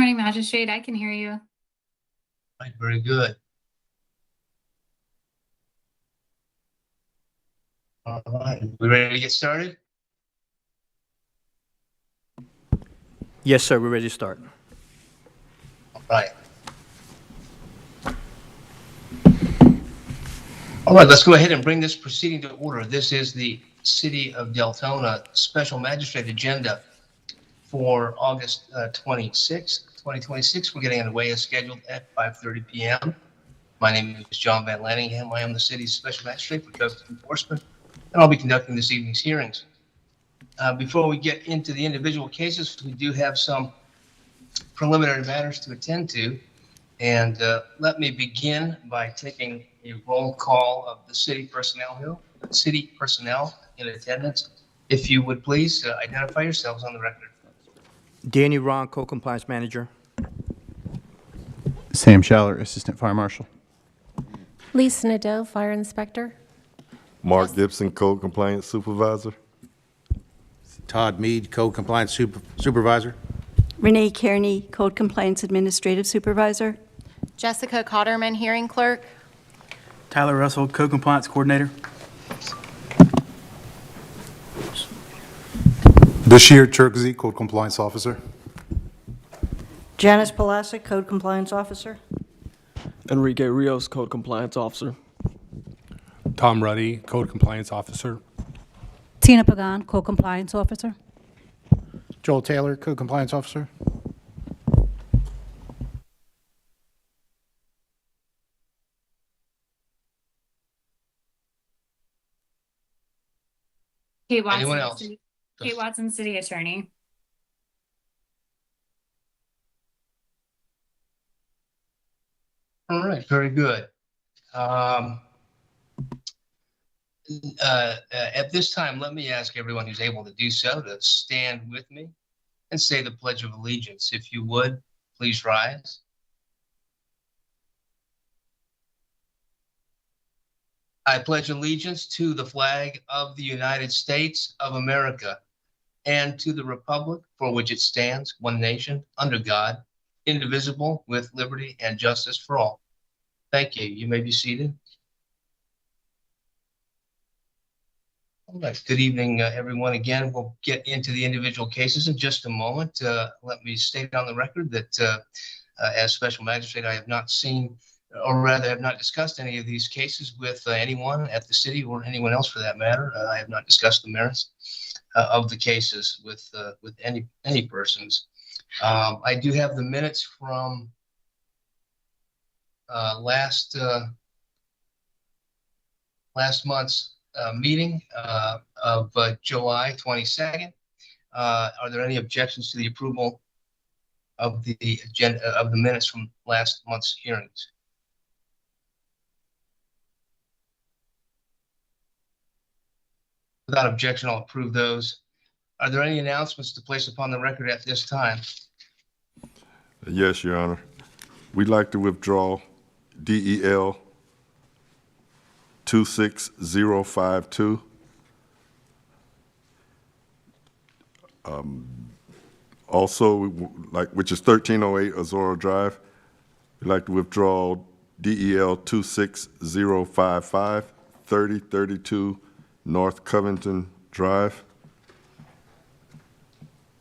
morning, Magistrate. I can hear you. Right, very good. All right, we ready to get started? Yes, sir. We're ready to start. All right. All right, let's go ahead and bring this proceeding to order. This is the City of Deltona Special Magistrate Agenda for August 26, 2026. We're getting underway as scheduled at 5:30 p.m. My name is John Van Lanningham. I am the city's Special Magistrate for Justice Enforcement, and I'll be conducting this evening's hearings. Before we get into the individual cases, we do have some preliminary matters to attend to. And let me begin by taking a roll call of the city personnel in attendance. If you would please identify yourselves on the record. Danny Ron, Co-Compliance Manager. Sam Schaller, Assistant Fire Marshal. Lisa Nadeau, Fire Inspector. Mark Gibson, Code Compliance Supervisor. Todd Mead, Code Compliance Supervisor. Renee Kearney, Code Compliance Administrative Supervisor. Jessica Cotterman, Hearing Clerk. Tyler Russell, Code Compliance Coordinator. Bashir Cherkzy, Code Compliance Officer. Janice Palasic, Code Compliance Officer. Enrique Rios, Code Compliance Officer. Tom Ruddy, Code Compliance Officer. Tina Pagan, Code Compliance Officer. Joel Taylor, Code Compliance Officer. Kate Watson, Anyone else? Kate Watson, City Attorney. All right, very good. At this time, let me ask everyone who's able to do so to stand with me and say the Pledge of Allegiance. If you would, please rise. I pledge allegiance to the flag of the United States of America and to the republic for which it stands, one nation, under God, indivisible, with liberty and justice for all. Thank you. You may be seated. All right. Good evening, everyone. Again, we'll get into the individual cases in just a moment. Let me state on the record that as Special Magistrate, I have not seen, or rather have not discussed any of these cases with anyone at the city or anyone else for that matter. I have not discussed the merits of the cases with any persons. I do have the minutes from last month's meeting of July 22nd. Are there any objections to the approval of the agenda of the minutes from last month's hearings? Without objection, I'll approve those. Are there any announcements to place upon the record at this time? Yes, Your Honor. We'd like to withdraw DEL 26052. Also, which is 1308 Azora Drive. We'd like to withdraw DEL 26055, 3032 North Covington Drive.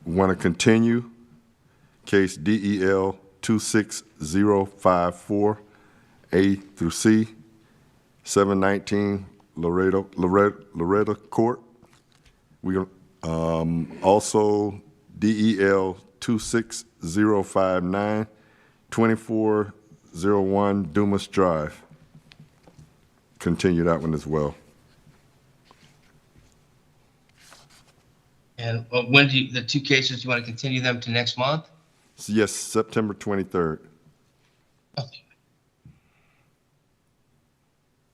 We want to continue case DEL 26054, A through C, 719 Loretta Court. We also DEL 26059, 2401 Dumas Drive. Continue that one as well. And when do the two cases, do you want to continue them to next month? So yes, September 23rd. Okay.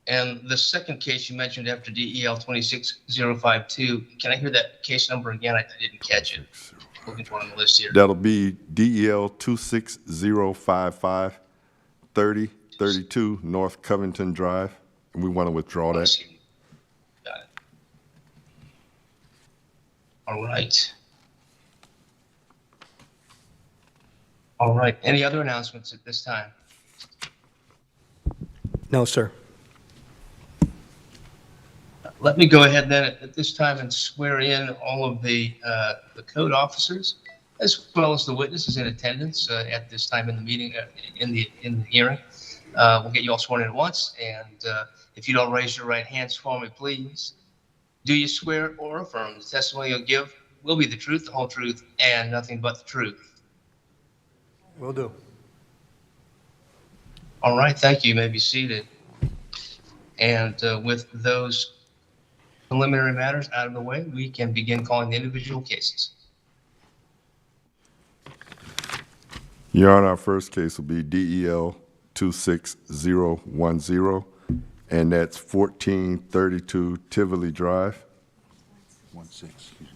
And the second case you mentioned after DEL 26052, can I hear that case number again? I didn't catch it. Looking for it on the list here. That'll be DEL 26055, 3032 North Covington Drive. And we want to withdraw that. Got it. All right. All right. Any other announcements at this time? No, sir. Let me go ahead then at this time and swear in all of the code officers, as well as the witnesses in attendance at this time in the meeting, in the hearing. We'll get you all sworn in at once, and if you don't raise your right hands for me, please. Do you swear or affirm the testimony you'll give will be the truth, the whole truth, and nothing but the truth? Will do. All right, thank you. You may be seated. And with those preliminary matters out of the way, we can begin calling the individual cases. Your Honor, our first case will be DEL 26010, and that's 1432 Tivoli Drive. 16.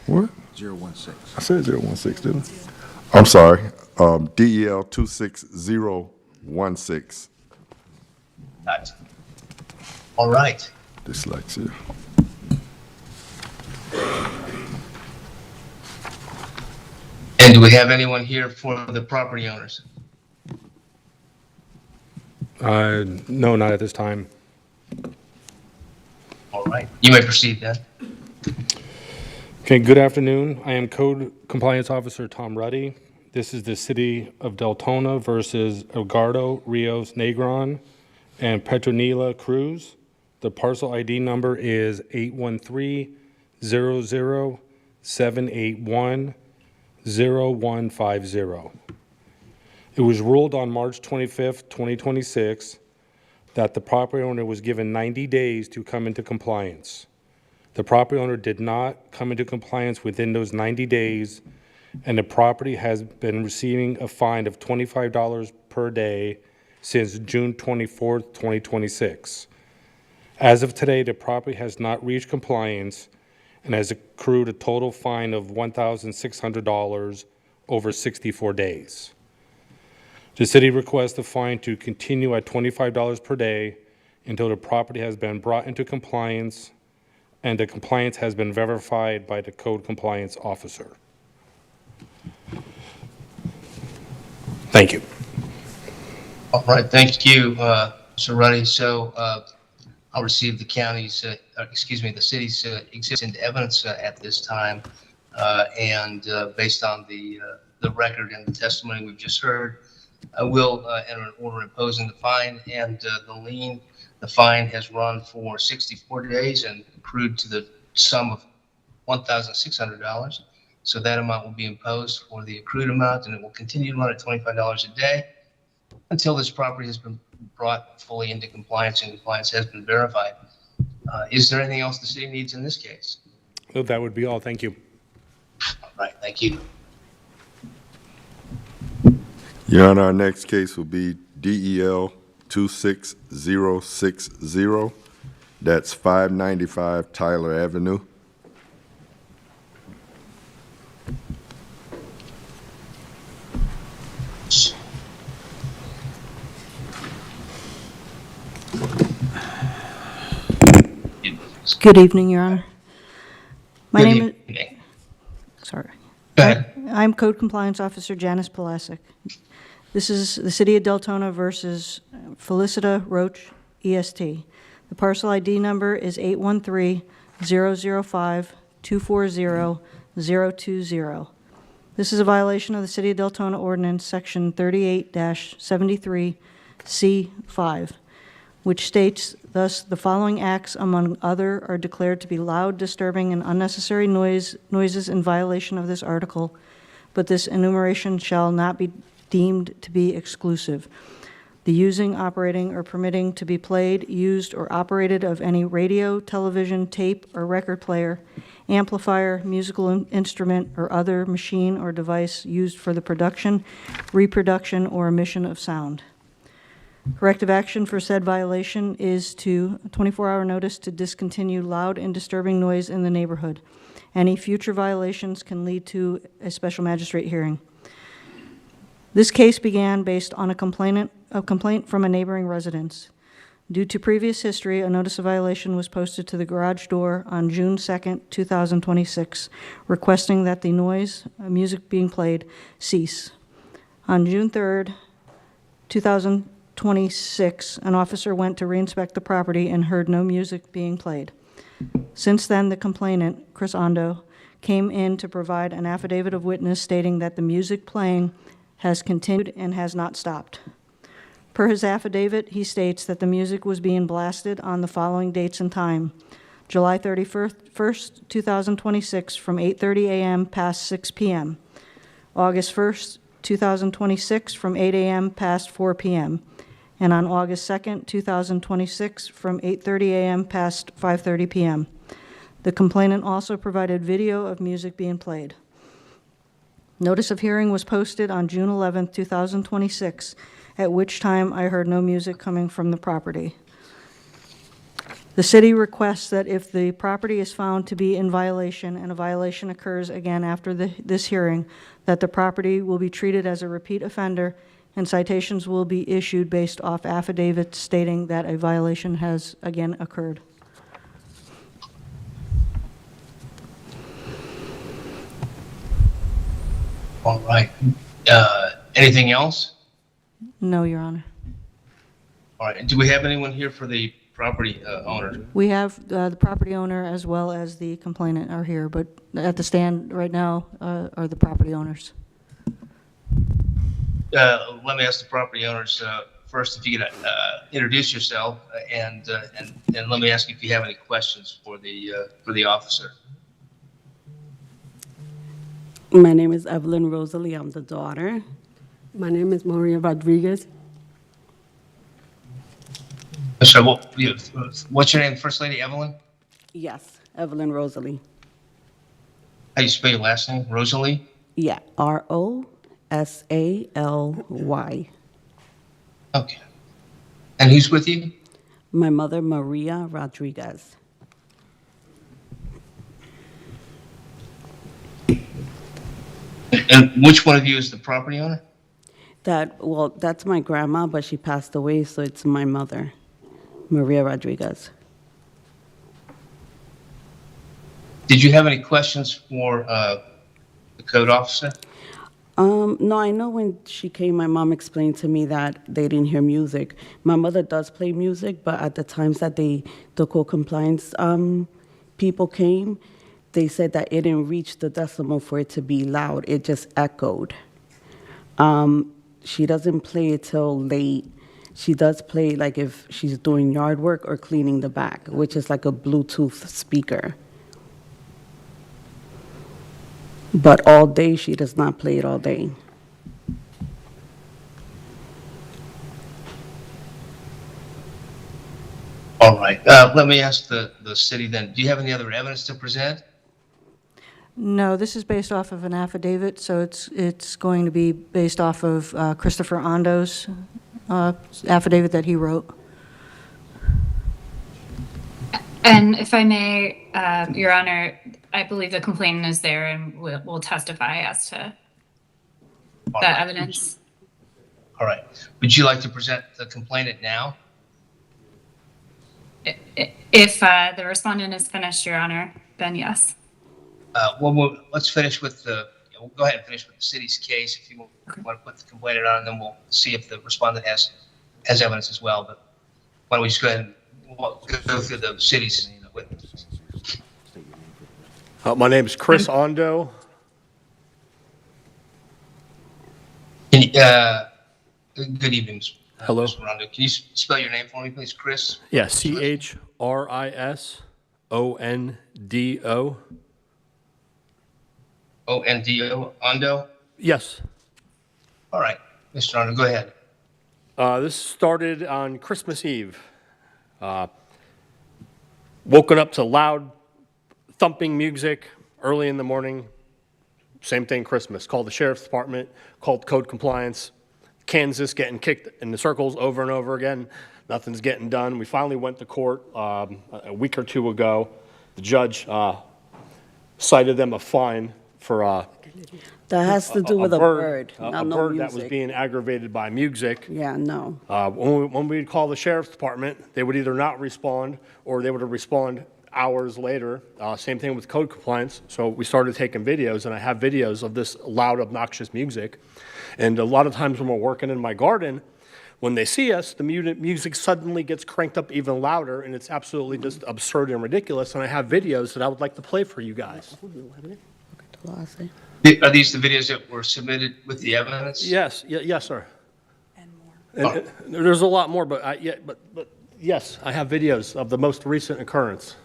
What? 016. I said 016, didn't I? I'm sorry. DEL 26016. Right. All right. Dyslexia. And do we have anyone here for the property owners? No, not at this time. All right. You may proceed then. Okay, good afternoon. I am Code Compliance Officer Tom Ruddy. This is the City of Deltona versus Edgardo Rios Negron and Petronila Cruz. The parcel ID number is 813-00781-0150. It was ruled on March 25th, 2026, that the property owner was given 90 days to come into compliance. The property owner did not come into compliance within those 90 days, and the property has been receiving a fine of $25 per day since June 24th, 2026. As of today, the property has not reached compliance and has accrued a total fine of $1,600 over 64 days. The city requests the fine to continue at $25 per day until the property has been brought into compliance and the compliance has been verified by the code compliance officer. Thank you. All right. Thank you, Mr. Ruddy. So I'll receive the county's, the city's existing evidence at this time. And based on the record and the testimony we've just heard, I will enter an order imposing the fine and the lien. The fine has run for 64 days and accrued to the sum of $1,600. So that amount will be imposed for the accrued amount, and it will continue to run at $25 a day until this property has been brought fully into compliance and compliance has been verified. Is there anything else the city needs in this case? No, that would be all. Thank you. All right, thank you. Your Honor, our next case will be DEL 26060. That's 595 Tyler Avenue. Good evening, Your Honor. My Good name is, evening. sorry. Go ahead. I'm Code Compliance Officer Janice Palasic. This is the City of Deltona versus Felicita Roach, EST. The parcel ID number is 813-005-240-020. This is a violation of the City of Deltona Ordinance, Section 38-73C5, which states, thus, the following acts, among other, are declared to be loud, disturbing, and unnecessary noises in violation of this article, but this enumeration shall not be deemed to be exclusive. The using, operating, or permitting to be played, used, or operated of any radio, television, tape, or record player, amplifier, musical instrument, or other machine or device used for the production, reproduction, or emission of sound. Corrective action for said violation is to 24-hour notice to discontinue loud and disturbing noise in the neighborhood. Any future violations can lead to a special magistrate hearing. This case began based on a complaint from a neighboring residence. Due to previous history, a notice of violation was posted to the garage door on June 2nd, 2026, requesting that the noise, music being played, cease. On June 3rd, 2026, an officer went to reinspect the property and heard no music being played. Since then, the complainant, Chris Ondo, came in to provide an affidavit of witness stating that the music playing has continued and has not stopped. Per his affidavit, he states that the music was being blasted on the following dates and time: July 31st, 2026, from 8:30 a.m. past 6 p.m., August 1st, 2026, from 8 a.m. past 4 p.m., and on August 2nd, 2026, from 8:30 a.m. past 5:30 p.m. The complainant also provided video of music being played. Notice of hearing was posted on June 11th, 2026, at which time I heard no music coming from the property. The city requests that if the property is found to be in violation and a violation occurs again after this hearing, that the property will be treated as a repeat offender and citations will be issued based off affidavits stating that a violation has again occurred. All right. Anything else? No, Your Honor. All right. Do we have anyone here for the property owner? We have the property owner as well as the complainant are here, but at the stand right now are the property owners. Let me ask the property owners first if you could introduce yourself and let me ask you if you have any questions for the officer. My name is Evelyn Rosalie. I'm the daughter. My name is Maria Rodriguez. So what's your name, First Lady Evelyn? Yes, Evelyn Rosalie. How do you spell your last name? Rosalie? Yeah, Rosaly. Okay. And who's with you? My mother, Maria Rodriguez. And which one of you is the property owner? That's my grandma, but she passed away, so it's my mother, Maria Rodriguez. Did you have any questions for the code officer? No, I know when she came, my mom explained to me that they didn't hear music. My mother does play music, but at the times that the code compliance people came, they said that it didn't reach the decibel for it to be loud. It just echoed. She doesn't play it till late. She does play like if she's doing yard work or cleaning the back, which is like a Bluetooth speaker. But all day, she does not play it all day. All right. Let me ask the city then. Do you have any other evidence to present? No, this is based off of an affidavit, so it's going to be based off of Christopher Ondo's affidavit that he wrote. And if I may, Your Honor, I believe the complainant is there and will testify as to that evidence. All right. Would you like to present the complainant now? If the respondent is finished, Your Honor, then yes. Let's finish with we'll go ahead and finish with the city's case if you want to put the complainant on, and then we'll see if the respondent has evidence as well. But why don't we just go ahead and go through the city's witnesses. My name is Chris Ondo. Can you, good evening, Hello. Mr. Rondo. Can you spell your name for me, please, Chris? Yeah, CHRISONDO. O-N-D-O, Ondo? Yes. All right, Mr. Ondo, go ahead. This started on Christmas Eve. Woken up to loud thumping music early in the morning. Same thing Christmas. Called the sheriff's department, called code compliance. Kansas getting kicked in the circles over and over again. Nothing's getting done. We finally went to court a week or two ago. The judge cited them a fine for that has to do with a bird, a not no bird music. that was being aggravated by music. Yeah, no. When we'd call the sheriff's department, they would either not respond or they would respond hours later, same thing with code compliance. So we started taking videos, and I have videos of this loud, obnoxious music. And a lot of times when we're working in my garden, when they see us, the music suddenly gets cranked up even louder, and it's absolutely just absurd and ridiculous. And I have videos that I would like to play for you guys. Are these the videos that were submitted with the evidence? Yes, yes, sir. And there's a lot more, but yes, I have videos of the most recent occurrence.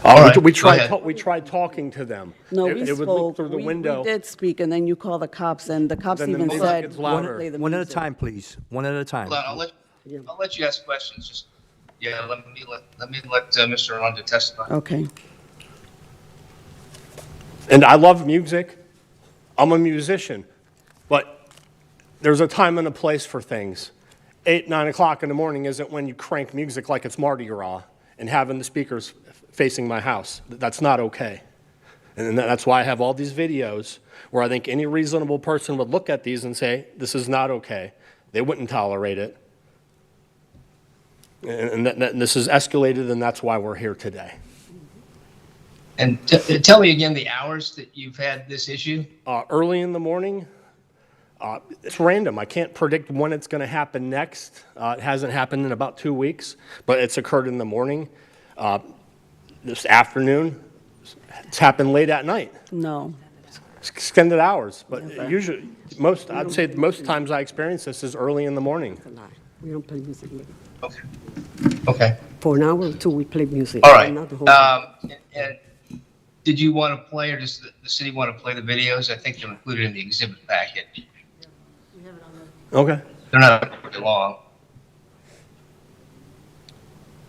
All right, We go ahead. tried talking to them. No, It we would look spoke. through the We window. did speak, and then you call the cops, and the cops Then the even music said, gets "Want to louder. play the One at a music." time, please. One at a time. Hold on, I'll let you ask questions. Just let me let Mr. Aranda testify. Okay. And I love music. I'm a musician, but there's a time and a place for things. 8, 9 o'clock in the morning isn't when you crank music like it's Mardi Gras and having the speakers facing my house. That's not okay. And that's why I have all these videos where I think any reasonable person would look at these and say, this is not okay. They wouldn't tolerate it. And this is escalated, and that's why we're here today. And tell me again the hours that you've had this issue. Early in the morning. It's random. I can't predict when it's going to happen next. It hasn't happened in about 2 weeks, but it's occurred in the morning. This afternoon, it's happened late at night. No. Extended hours, but usually, I'd say most times I experience this is early in the morning. We don't play music. Okay. Okay. For an hour or two, we play music. All right. Not the whole time. And did you want to play, or does the city want to play the videos? I think they're included in the exhibit packet. Okay. They're not very long.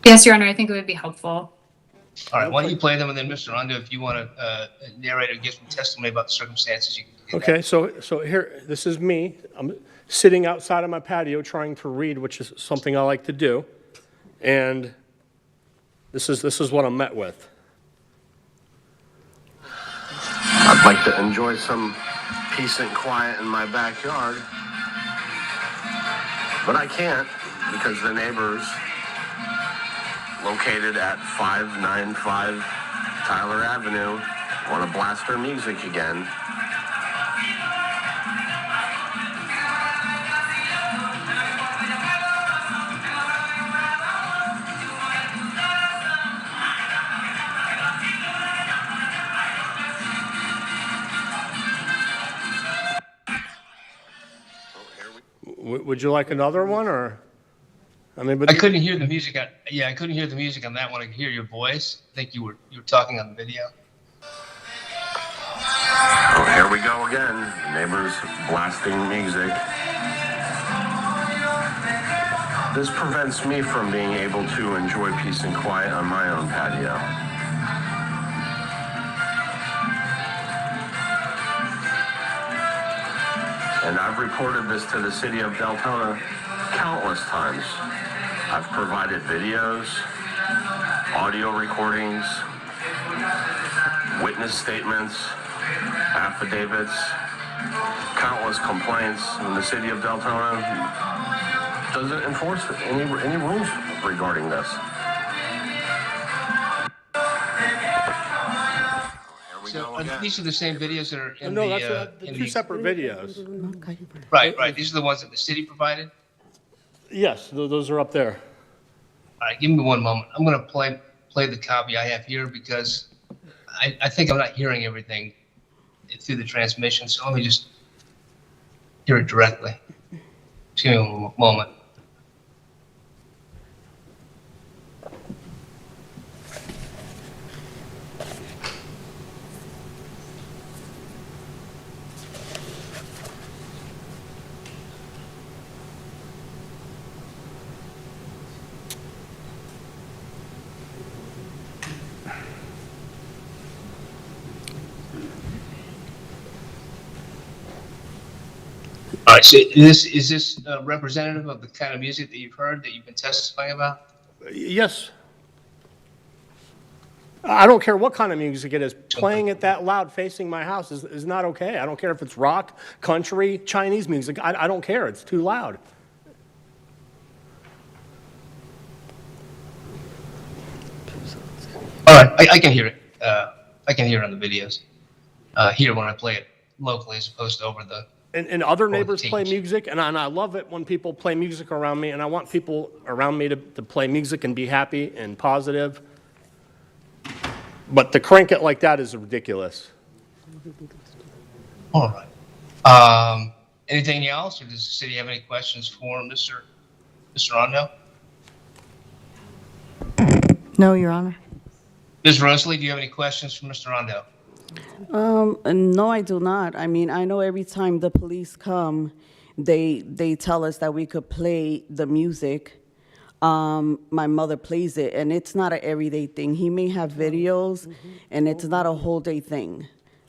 Yes, Your Honor, I think it would be helpful. All right, why don't you play them, and then Mr. Aranda, if you want to narrate or give some testimony about the circumstances, you can do that. Okay, so here, this is me. I'm sitting outside of my patio trying to read, which is something I like to do. And this is what I'm met with. I'd like to enjoy some peace and quiet in my backyard, but I can't because the neighbors located at 595 Tyler Avenue want to blast their music again. Would you like another one, or? I mean, but I couldn't hear the music. I couldn't hear the music on that one. I could hear your voice. I think you were talking on the video. Oh, here we go again. Neighbors blasting music. This prevents me from being able to enjoy peace and quiet on my own patio. And I've reported this to the city of Deltona countless times. I've provided videos, audio recordings, witness statements, affidavits, countless complaints, and the city of Deltona doesn't enforce any rules regarding this. So these are the same videos that are in No, the... that's the two separate videos. Right. These are the ones that the city provided? Yes, those are up there. All right, give me one moment. I'm going to play the copy I have here because I think I'm not hearing everything through the transmission. So let me just hear it directly. Just give me a moment. All right, so is this representative of the kind of music that you've heard, that you've been testifying about? Yes. I don't care what kind of music it is. Playing it that loud facing my house is not okay. I don't care if it's rock, country, Chinese music. I don't care. It's too loud. I can hear it. I can hear it on the videos. Here when I play it locally as opposed to over the. And other neighbors teams. play music, and I love it when people play music around me, and I want people around me to play music and be happy and positive. But to crank it like that is ridiculous. All right. Anything else, or does the city have any questions for Mr. Rondo? No, Your Honor. Ms. Rosalie, do you have any questions for Mr. Rondo? No, I do not. I mean, I know every time the police come, they tell us that we could play the music. My mother plays it, and it's not an everyday thing. He may have videos, and it's not a whole day thing.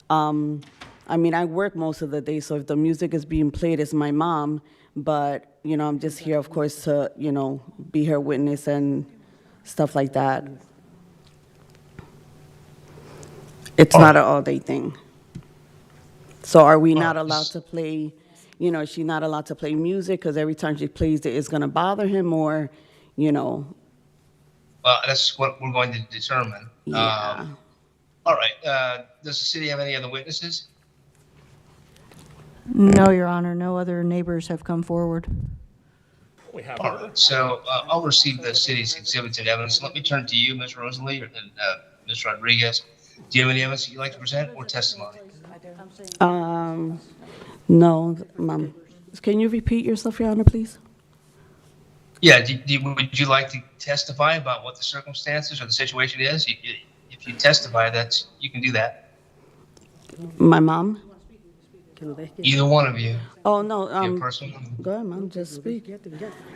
I mean, I work most of the day, so if the music is being played, it's my mom. But, you know, I'm just here, of course, to, you know, be her witness and stuff like that. It's not an all-day thing. So are we not allowed to play, you know, is she not allowed to play music because every time she plays it, it's going to bother him, or, you know? Well, that's what we're going to determine. Yeah. All right. Does the city have any other witnesses? No, Your Honor. No other neighbors have come forward. We have All right. So I'll receive the city's exhibits and evidence. Let me turn to you, Ms. Rosalie, and Ms. Rodriguez. Do you have any evidence that you'd like to present or testimony? No, Mom. Can you repeat yourself, Your Honor, please? Yeah. Would you like to testify about what the circumstances or the situation is? If you testify, you can do that. My mom? Either one of you. Oh, no. Go ahead, Mom, just speak.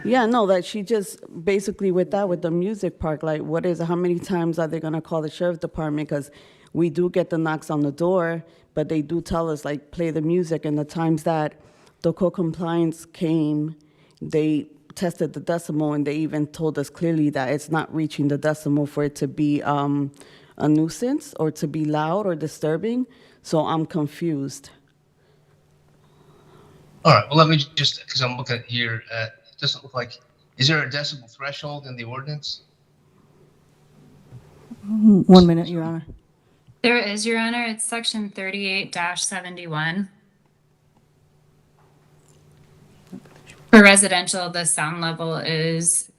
Yeah, no, that she just basically with the music part, like what is it? How many times are they going to call the sheriff's department? Because we do get the knocks on the door, but they do tell us, like, play the music. And the times that the co-compliance came, they tested the decimal, and they even told us clearly that it's not reaching the decimal for it to be a nuisance or to be loud or disturbing. So I'm confused. All right. Well, let me just, because I'm looking here, it doesn't look like, is there a decibel threshold in the ordinance? 1 minute, Your Honor. There is, Your Honor. It's section 38-71. For residential, the sound level is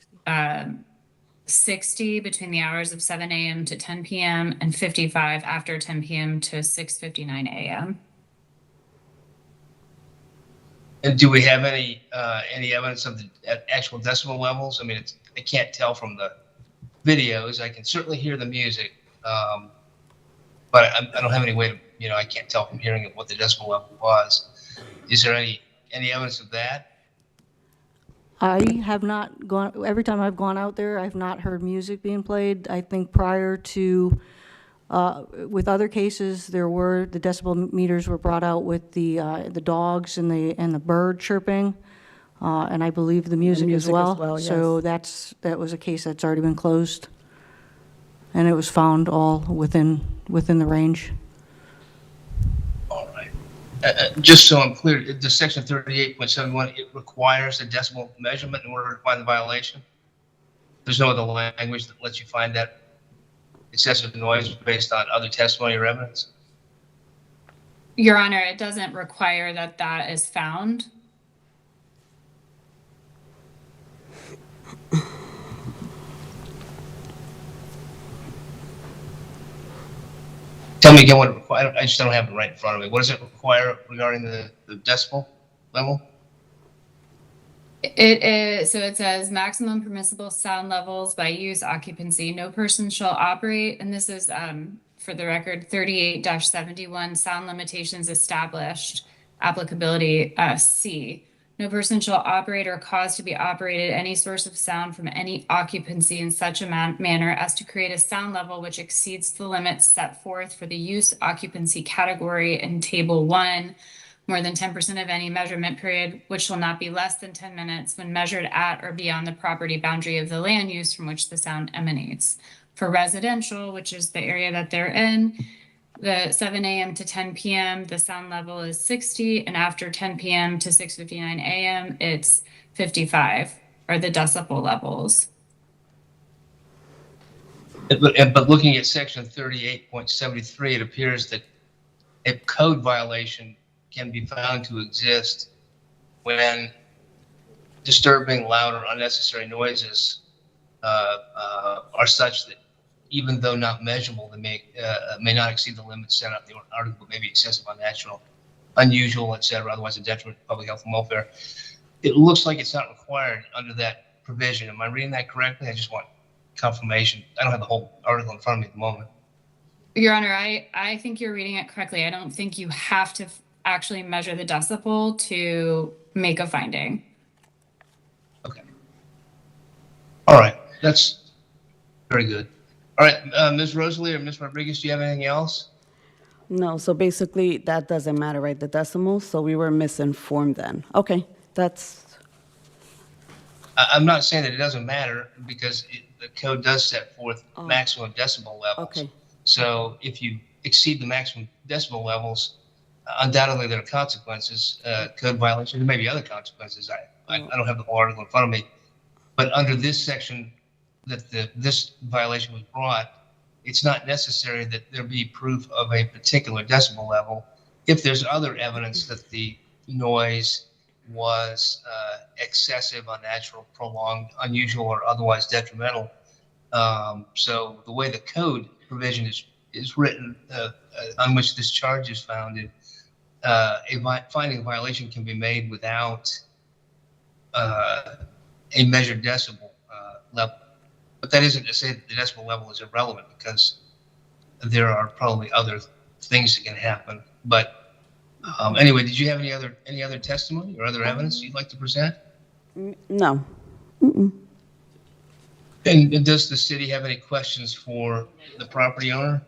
60 between the hours of 7 a.m. to 10 p.m. and 55 after 10 p.m. to 6:59 a.m. And do we have any evidence of the actual decibel levels? I mean, I can't tell from the videos. I can certainly hear the music, but I don't have any way to, I can't tell from hearing it what the decibel level was. Is there any evidence of that? I have not gone, every time I've gone out there, I've not heard music being played. I think prior to, with other cases, the decibel meters were brought out with the dogs and the bird chirping, and I believe the music as well. Yes. So that was a case that's already been closed, and it was found all within the range. All right. Just so I'm clear, the section 38.71, it requires a decibel measurement in order to find the violation? There's no other language that lets you find that excessive noise based on other testimony or evidence? Your Honor, it doesn't require that is found. Tell me again what it requires. I just don't have it right in front of me. What does it require regarding the decibel level? It is, so it says maximum permissible sound levels by use occupancy. No person shall operate, and this is for the record 38-71 sound limitations established, applicability C. No person shall operate or cause to be operated any source of sound from any occupancy in such a manner as to create a sound level which exceeds the limits set forth for the use occupancy category in Table 1, more than 10% of any measurement period, which shall not be less than 10 minutes when measured at or beyond the property boundary of the land use from which the sound emanates. For residential, which is the area that they're in, the 7 a.m. to 10 p.m., the sound level is 60, and after 10 p.m. to 6:59 a.m., it's 55, are the decibel levels. But looking at section 38.73, it appears that a code violation can be found to exist when disturbing, loud, or unnecessary noises are such that even though not measurable, they may not exceed the limits set up in the article, may be excessive, unnatural, unusual, etc., otherwise a detriment to public health and welfare. It looks like it's not required under that provision. Am I reading that correctly? I just want confirmation. I don't have the whole article in front of me at the moment. Your Honor, I think you're reading it correctly. I don't think you have to actually measure the decibel to make a finding. Okay. All right. That's very good. All right. Ms. Rosalie or Ms. Rodriguez, do you have anything else? No, so basically that doesn't matter, right? The decimals, so we were misinformed then. Okay, that's, I'm not saying that it doesn't matter because the code does set forth maximum decibel levels. okay. So if you exceed the maximum decibel levels, undoubtedly there are consequences, code violations, there may be other consequences. I don't have the whole article in front of me, but under this section that this violation was brought, it's not necessary that there be proof of a particular decibel level. If there's other evidence that the noise was excessive, unnatural, prolonged, unusual, or otherwise detrimental. So the way the code provision is written, on which this charge is founded, finding a violation can be made without a measured decibel level. But that isn't to say that the decibel level is irrelevant, because there are probably other things that can happen. But anyway, did you have any other testimony or other evidence you'd like to present? No. Mm-mm. And does the city have any questions for the property owner?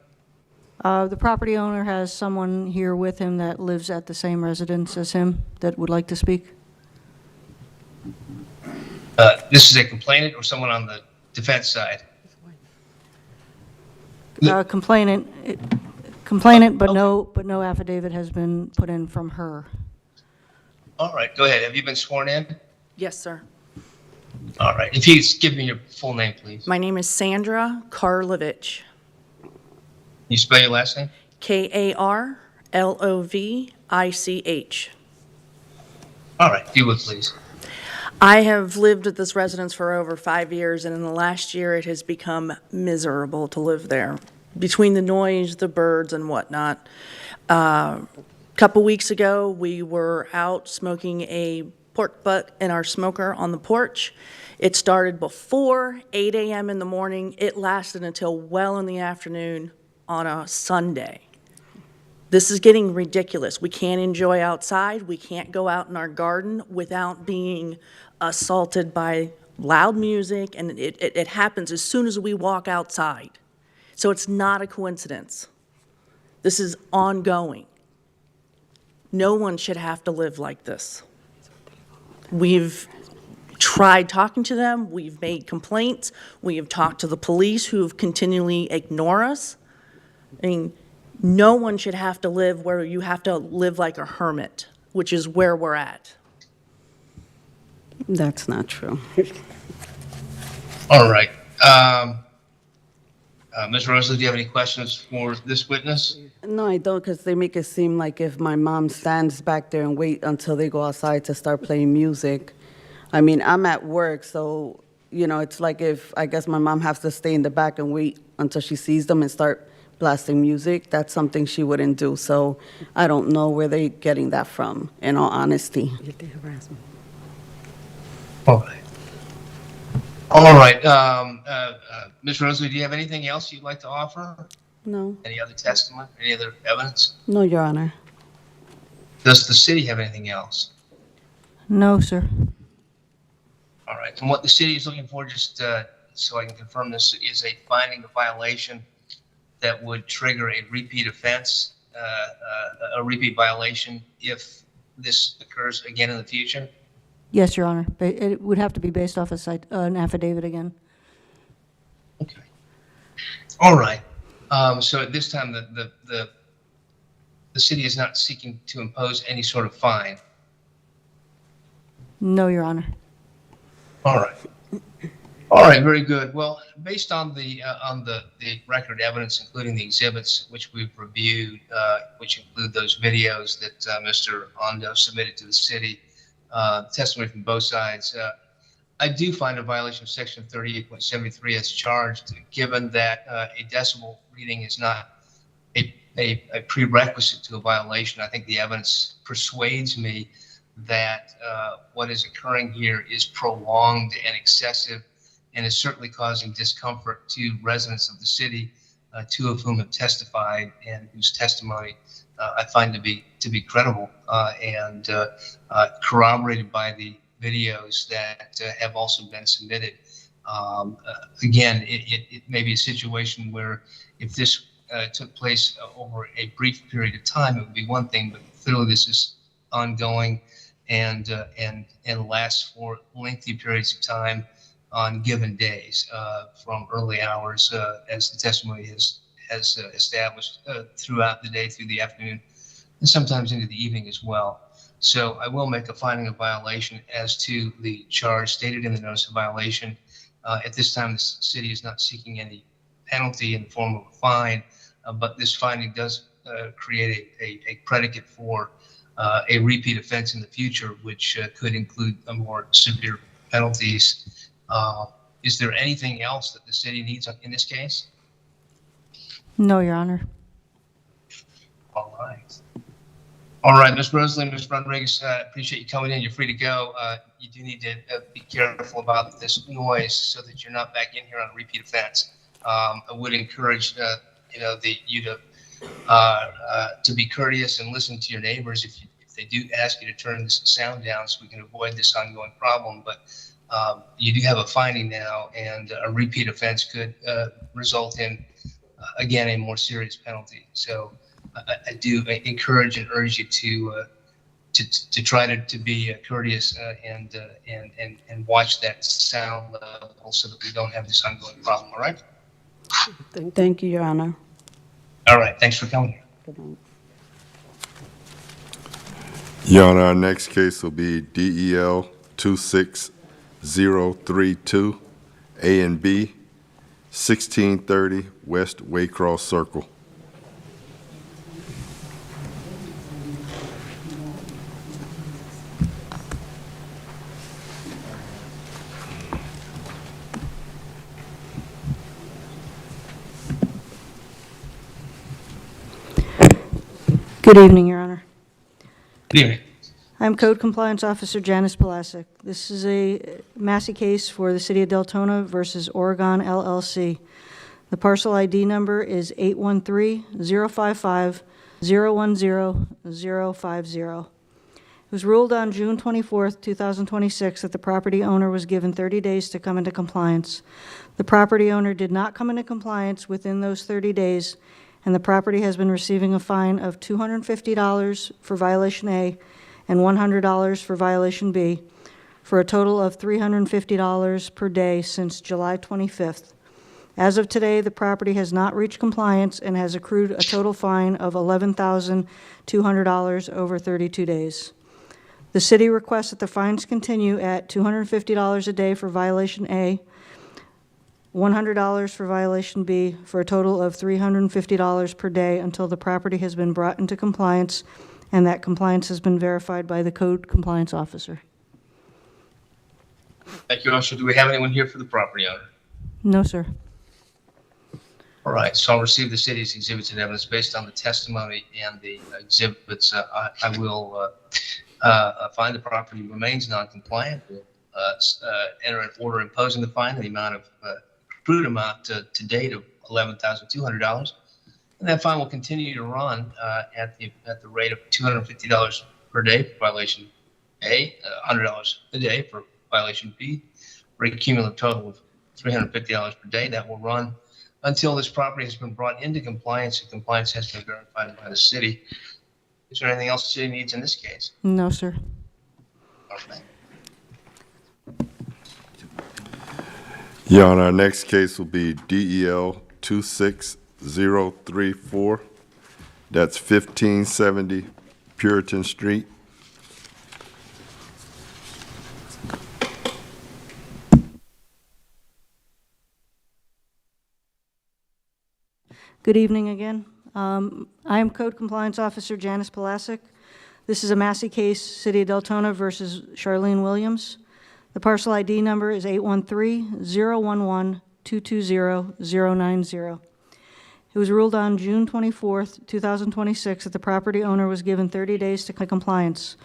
The property owner has someone here with him that lives at the same residence as him that would like to speak. This is a complainant or someone on the defense side? Complainant, but no affidavit has been put in from her. All right, go ahead. Have you been sworn in? Yes, sir. All right. If you could give me your full name, please. My name is Sandra Karlovich. You spell your last name? Karlovich. All right, if you would, please. I have lived at this residence for over 5 years, and in the last year, it has become miserable to live there. Between the noise, the birds, and whatnot. Couple weeks ago, we were out smoking a pork butt in our smoker on the porch. It started before 8 a.m. in the morning. It lasted until well in the afternoon on a Sunday. This is getting ridiculous. We can't enjoy outside. We can't go out in our garden without being assaulted by loud music, and it happens as soon as we walk outside. So it's not a coincidence. This is ongoing. No one should have to live like this. We've tried talking to them. We've made complaints. We have talked to the police, who have continually ignored us. I mean, no one should have to live where you have to live like a hermit, which is where we're at. That's not true. All right. Ms. Rosalie, do you have any questions for this witness? No, I don't, because they make it seem like if my mom stands back there and wait until they go outside to start playing music. I mean, I'm at work, so, you know, it's like if, I guess my mom has to stay in the back and wait until she sees them and start blasting music. That's something she wouldn't do, so I don't know where they're getting that from, in all honesty. All right. All right. Ms. Rosalie, do you have anything else you'd like to offer? No. Any other testimony? Any other evidence? No, Your Honor. Does the city have anything else? No, sir. All right. And what the city is looking for, just so I can confirm this, is a finding of violation that would trigger a repeat offense, a repeat violation if this occurs again in the future? Yes, Your Honor. It would have to be based off an affidavit again. Okay. All right. So at this time, the city is not seeking to impose any sort of fine. No, Your Honor. All right. All right, very good. Well, based on the record evidence, including the exhibits which we've reviewed, which include those videos that Mr. Ondo submitted to the city, testimony from both sides, I do find a violation of section 38.73 as charged, given that a decibel reading is not a prerequisite to a violation. I think the evidence persuades me that what is occurring here is prolonged and excessive, and is certainly causing discomfort to residents of the city, two of whom have testified and whose testimony I find to be credible and corroborated by the videos that have also been submitted. Again, it may be a situation where if this took place over a brief period of time, it would be one thing, but clearly this is ongoing and lasts for lengthy periods of time on given days, from early hours, as the testimony has established, throughout the day, through the afternoon, and sometimes into the evening as well. So I will make a finding of violation as to the charge stated in the notice of violation. At this time, the city is not seeking any penalty in the form of a fine, but this finding does create a predicate for a repeat offense in the future, which could include a more severe penalties. Is there anything else that the city needs in this case? No, Your Honor. All right. All right, Ms. Rosalie, Ms. Rodriguez, appreciate you coming in. You're free to go. You do need to be careful about this noise so that you're not back in here on a repeat offense. I would encourage you to be courteous and listen to your neighbors if they do ask you to turn this sound down, so we can avoid this ongoing problem. But you do have a finding now, and a repeat offense could result in, again, a more serious penalty. So I do encourage and urge you to try to be courteous and watch that sound level so that we don't have this ongoing problem. All right. Thank you, Your Honor. All right. Thanks for coming. Good night. Your Honor, our next case will be DEL 26032 A and B, 1630 West Waycross Circle. Good evening, Your Honor. Good evening. I'm Code Compliance Officer Janice Palasic. This is a Massey case for the City of Deltona versus Oregon LLC. The parcel ID number is 813-055-010-050. It was ruled on June 24th, 2026 that the property owner was given 30 days to come into compliance. The property owner did not come into compliance within those 30 days, and the property has been receiving a fine of $250 for violation A and $100 for violation B, for a total of $350 per day since July 25th. As of today, the property has not reached compliance and has accrued a total fine of $11,200 over 32 days. The city requests that the fines continue at $250 a day for violation A, $100 for violation B, for a total of $350 per day until the property has been brought into compliance and that compliance has been verified by the Code Compliance Officer. Thank you, Officer. Do we have anyone here for the property owner? No, sir. All right, so I'll receive the city's exhibits and evidence based on the testimony and the exhibits. I will find the property remains non-compliant. We'll enter an order imposing the fine, the amount of accrued amount to date of $11,200. And that fine will continue to run at the rate of $250 per day for violation A, $100 a day for violation B, for a cumulative total of $350 per day. That will run until this property has been brought into compliance and compliance has been verified by the city. Is there anything else the city needs in this case? No, sir. All right. Your Honor, our next case will be DEL 26034. That's 1570 Puritan Street. Good evening again. I am Code Compliance Officer Janice Palasic. This is a Massey case, City of Deltona versus Charlene Williams. The parcel ID number is 813-011-220-090. It was ruled on June 24th, 2026, that the property owner was given 30 days to compliance.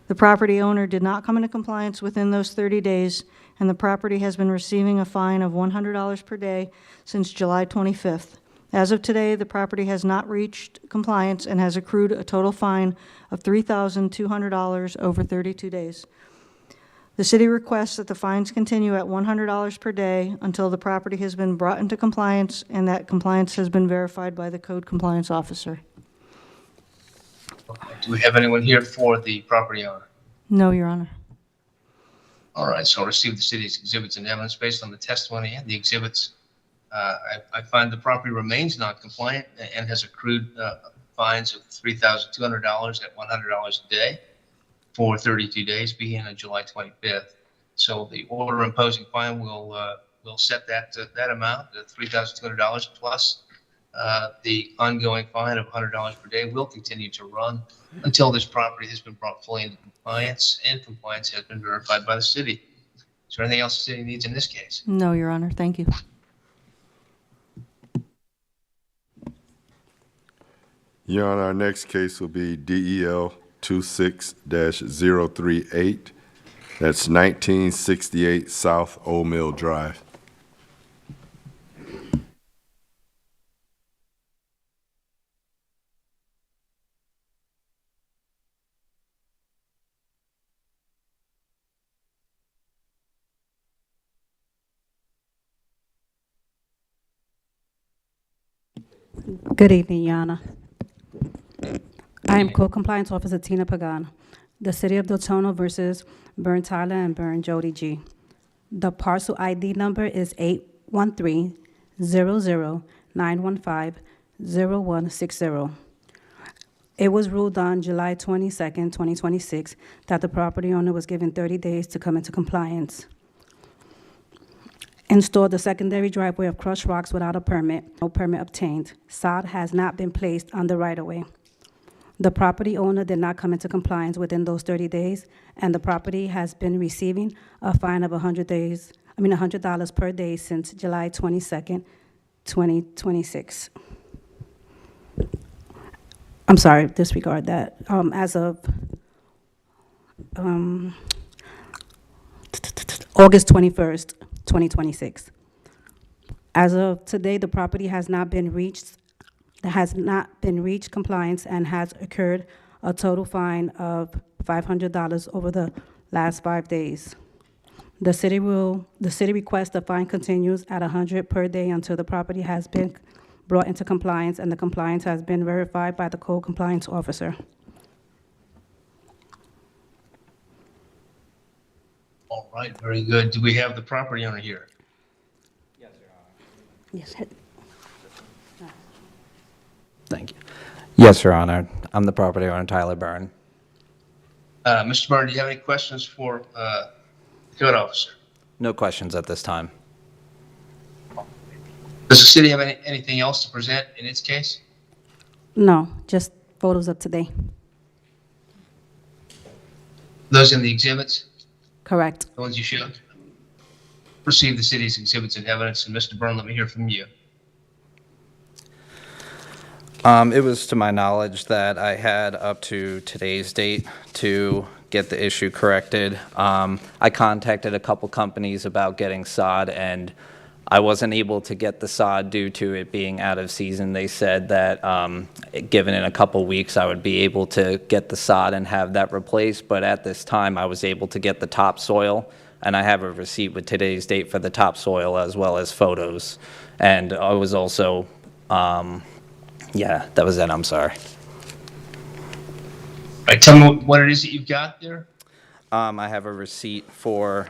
The property owner did not come into compliance within those 30 days, and the property has been receiving a fine of $100 per day since July 25th. As of today, the property has not reached compliance and has accrued a total fine of $3,200 over 32 days. The city requests that the fines continue at $100 per day until the property has been brought into compliance and that compliance has been verified by the code compliance officer. Do we have anyone here for the property owner? No, Your Honor. All right, so I'll receive the city's exhibits and evidence based on the testimony and the exhibits. I find the property remains non-compliant and has accrued fines of $3,200 at $100 a day for 32 days, beginning on July 25th. So the order imposing fine will set that amount, the $3,200 plus the ongoing fine of $100 per day will continue to run until this property has been brought fully into compliance and compliance has been verified by the city. Is there anything else the city needs in this case? No, Your Honor. Thank you. Your Honor, our next case will be DEL 26-038. That's 1968 South Old Mill Drive. Good evening, Your Honor. I am Co-Compliance Officer Tina Pagan. The City of Deltona versus Byrne Tyler and Byrne Jody G. The parcel ID number is 813-00915-0160. It was ruled on July 22nd, 2026, that the property owner was given 30 days to come into compliance. Installed a secondary driveway of crushed rocks without a permit, no permit obtained. Sod has not been placed on the right-of-way. The property owner did not come into compliance within those 30 days, and the property has been receiving a fine of $100 per day since July 22nd, 2026. I'm sorry, disregard that. As of August 21st, 2026. As of today, the property has not been reached compliance and has incurred a total fine of $500 over the last 5 days. The city requests the fine continues at $100 per day until the property has been brought into compliance and the compliance has been verified by the code compliance officer. All right, very good. Do we have the property owner here? Yes, Your Honor. Yes. Thank you. Yes, Your Honor. I'm the property owner, Tyler Byrne. Mr. Byrne, do you have any questions for the code officer? No questions at this time. Does the city have anything else to present in its case? No, just photos of today. Those in the exhibits? Correct. The ones you showed? Receive the city's exhibits and evidence, and Mr. Byrne, let me hear from you. It was to my knowledge that I had up to today's date to get the issue corrected. I contacted a couple companies about getting sod, and I wasn't able to get the sod due to it being out of season. They said that given in a couple weeks, I would be able to get the sod and have that replaced. But at this time, I was able to get the topsoil, and I have a receipt with today's date for the topsoil as well as photos. And I was also, yeah, that was it. I'm sorry. All right, tell me what it is that you've got there. I have a receipt for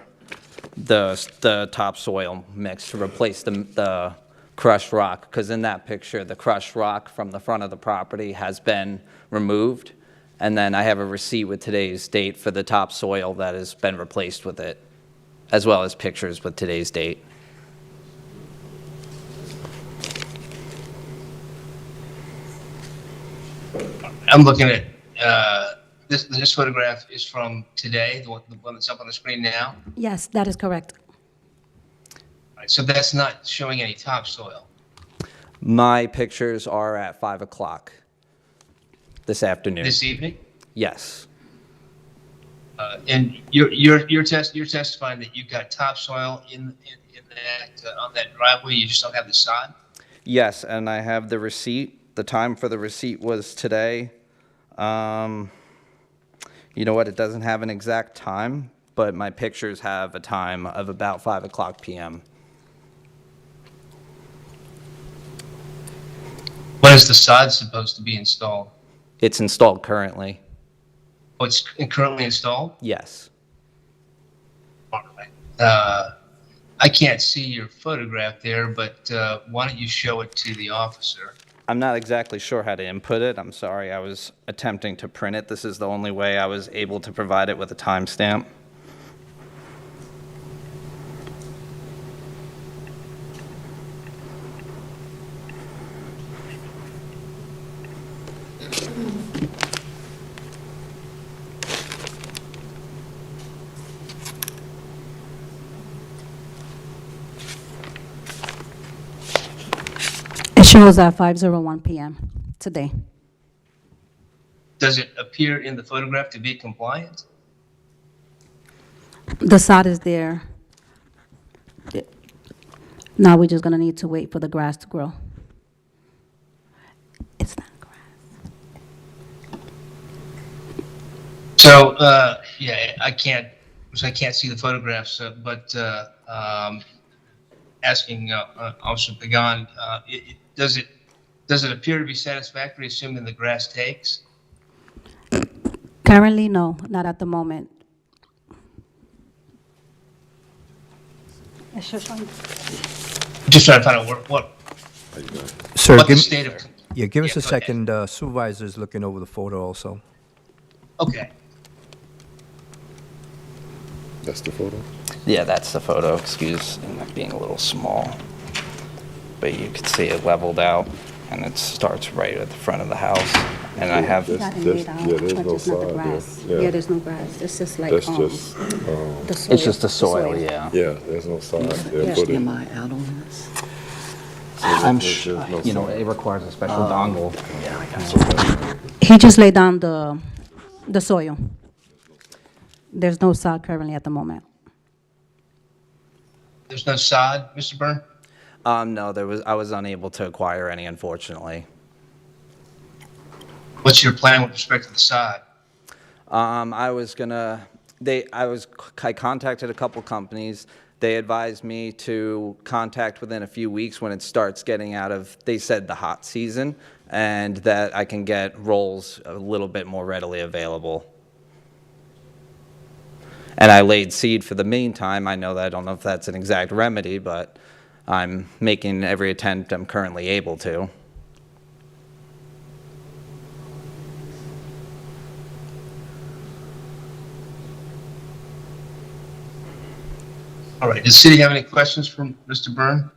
the topsoil mix to replace the crushed rock, because in that picture, the crushed rock from the front of the property has been removed. And then I have a receipt with today's date for the topsoil that has been replaced with it, as well as pictures with today's date. I'm looking at, this photograph is from today, the one that's up on the screen now. Yes, that is correct. All right, so that's not showing any topsoil. My pictures are at 5 o'clock this afternoon. This evening? Yes. And you're testifying that you've got topsoil in that, on that driveway, you just don't have the sod? Yes, and I have the receipt. The time for the receipt was today. You know what? It doesn't have an exact time, but my pictures have a time of about 5 o'clock p.m. When is the sod supposed to be installed? It's installed currently. Oh, it's currently installed? Yes. All right. I can't see your photograph there, but why don't you show it to the officer? I'm not exactly sure how to input it. I'm sorry. I was attempting to print it. This is the only way I was able to provide it with a timestamp. It shows at 5:01 p.m. today. Does it appear in the photograph to be compliant? The sod is there. Now we're just gonna need to wait for the grass to grow. It's not grass. So, yeah, I can't see the photographs, but asking Officer Pagan, does it appear to be satisfactory, assuming the grass takes? Currently, no, not at the moment. Just trying to find out what Sir, what the state of. give us Yeah, a go second. Supervisor's looking over the photo also. Okay. That's the photo? Yeah, that's the photo. Excuse it being a little small. But you can see it leveled out, and it starts right at the front of the house. And I have There's no sod there. Yeah, there's no grass. It's just like, That's just, the soil. It's just the soil, yeah. yeah, there's no sod there. There's Put it- MI out on this. I'm there's sure, no you know, sod. it requires a special dongle. Yeah, I got it. He just laid down the soil. There's no sod currently at the moment. There's no sod, Mr. Byrne? No, I was unable to acquire any, unfortunately. What's your plan with respect to the sod? I contacted a couple companies. They advised me to contact within a few weeks when it starts getting out of, they said, the hot season, and that I can get rolls a little bit more readily available. And I laid seed for the meantime. I know that I don't know if that's an exact remedy, but I'm making every attempt I'm currently able to. All right, does the city have any questions for Mr. Byrne?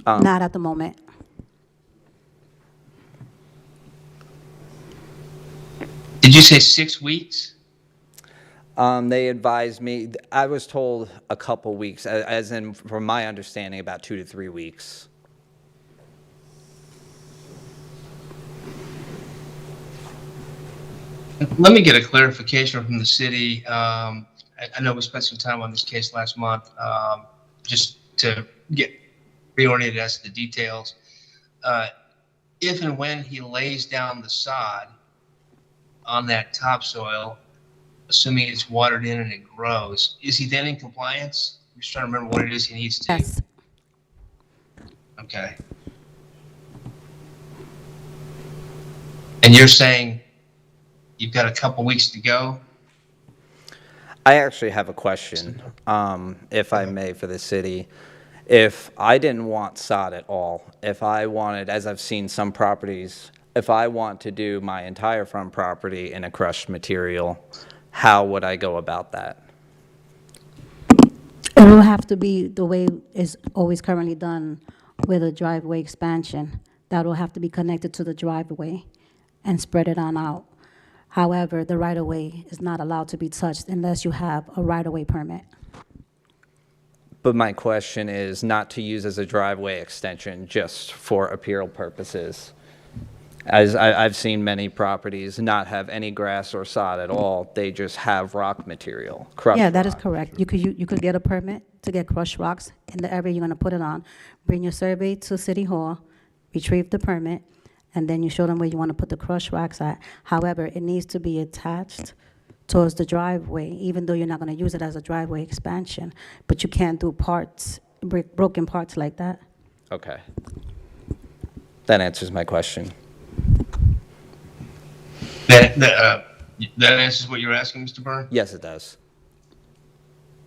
Not at the moment. Did you say 6 weeks? They advised me, I was told a couple weeks, as in, from my understanding, about 2 to 3 weeks. Let me get a clarification from the city. I know we spent some time on this case last month, just to get reoriented as to the details. If and when he lays down the sod on that topsoil, assuming it's watered in and it grows, is he then in compliance? I'm just trying to remember what it is he needs to. Yes. Okay. And you're saying you've got a couple weeks to go? I actually have a question, if I may, for the city. If I didn't want sod at all, if I wanted, as I've seen some properties, if I want to do my entire front property in a crushed material, how would I go about that? It will have to be the way it's always currently done with a driveway expansion. That will have to be connected to the driveway. and spread it on out. However, the right-of-way is not allowed to be touched unless you have a right-of-way permit. But my question is not to use as a driveway extension, just for appeal purposes. As I've seen many properties not have any grass or sod at all, they just have rock material, crushed Yeah, that is rock. correct. You could get a permit to get crushed rocks in the area you're going to put it on. Bring your survey to City Hall, retrieve the permit, and then you show them where you want to put the crushed rocks at. However, it needs to be attached towards the driveway, even though you're not going to use it as a driveway expansion. But you can't do parts, broken parts like that. Okay. That answers my question. That answers what you're asking, Mr. Byrne? Yes, it does.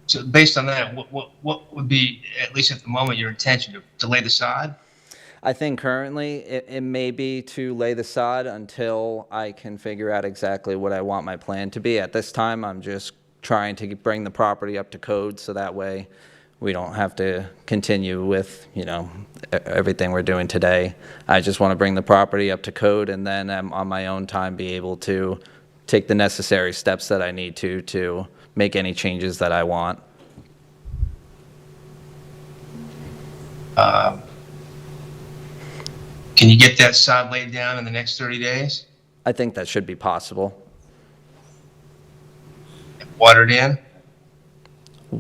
So based on that, what would be, at least at the moment, your intention to lay the sod? I think currently it may be to lay the sod until I can figure out exactly what I want my plan to be. At this time, I'm just trying to bring the property up to code so that way we don't have to continue with, everything we're doing today. I just want to bring the property up to code and then on my own time be able to take the necessary steps that I need to make any changes that I want. Can you get that sod laid down in the next 30 days? I think that should be possible. Watered in?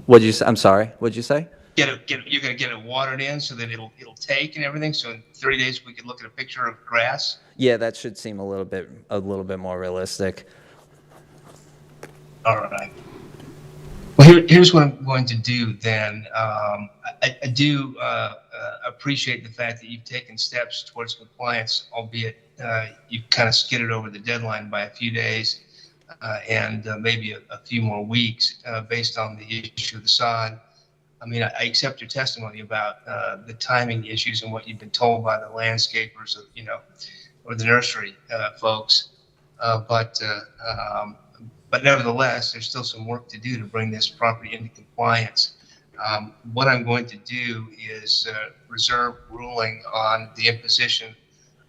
What'd you say? I'm sorry. What'd you say? You're gonna get it watered in so that it'll take and everything. So in 30 days we could look at a picture of grass. Yeah, that should seem a little bit more realistic. All right. Well, here's what I'm going to do then. I do appreciate the fact that you've taken steps towards compliance, albeit you've kind of skidded over the deadline by a few days and maybe a few more weeks based on the issue of the sod. I mean, I accept your testimony about the timing issues and what you've been told by the landscapers, or the nursery folks. But nevertheless, there's still some work to do to bring this property into compliance. What I'm going to do is reserve ruling on the imposition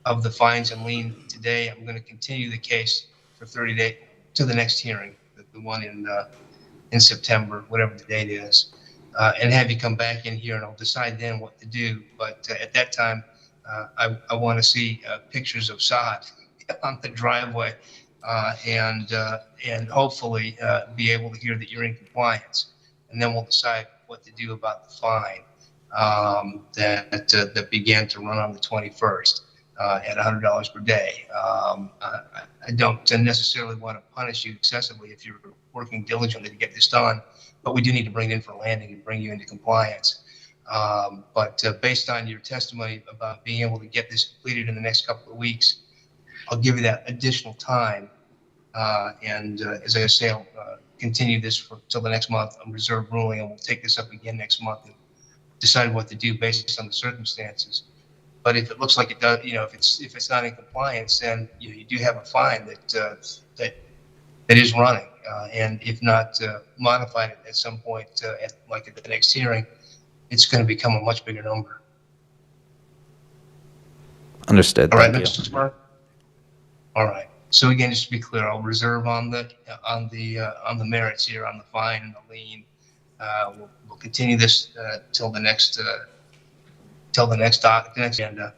of the fines and lien today. I'm going to continue the case for 30 days to the next hearing, the one in September, whatever the date is, and have you come back in here and I'll decide then what to do. But at that time, I want to see pictures of sod on the driveway. And hopefully be able to hear that you're in compliance, and then we'll decide what to do about the fine that began to run on the 21st at $100 per day. I don't necessarily want to punish you excessively if you're working diligently to get this done, but we do need to bring it in for landing and bring you into compliance. But based on your testimony about being able to get this completed in the next couple of weeks, I'll give you that additional time. And as I say, I'll continue this till the next month on reserve ruling, and we'll take this up again next month and decide what to do based on the circumstances. But if it looks like it does, if it's not in compliance, then you do have a fine that is running, and if not modified at some point, at the next hearing, it's going to become a much bigger number. Understood. All right, Thank Mr. you. Smart. All right. So again, just to be clear, I'll reserve on the merits here, on the fine and the lien. We'll continue this till the next agenda,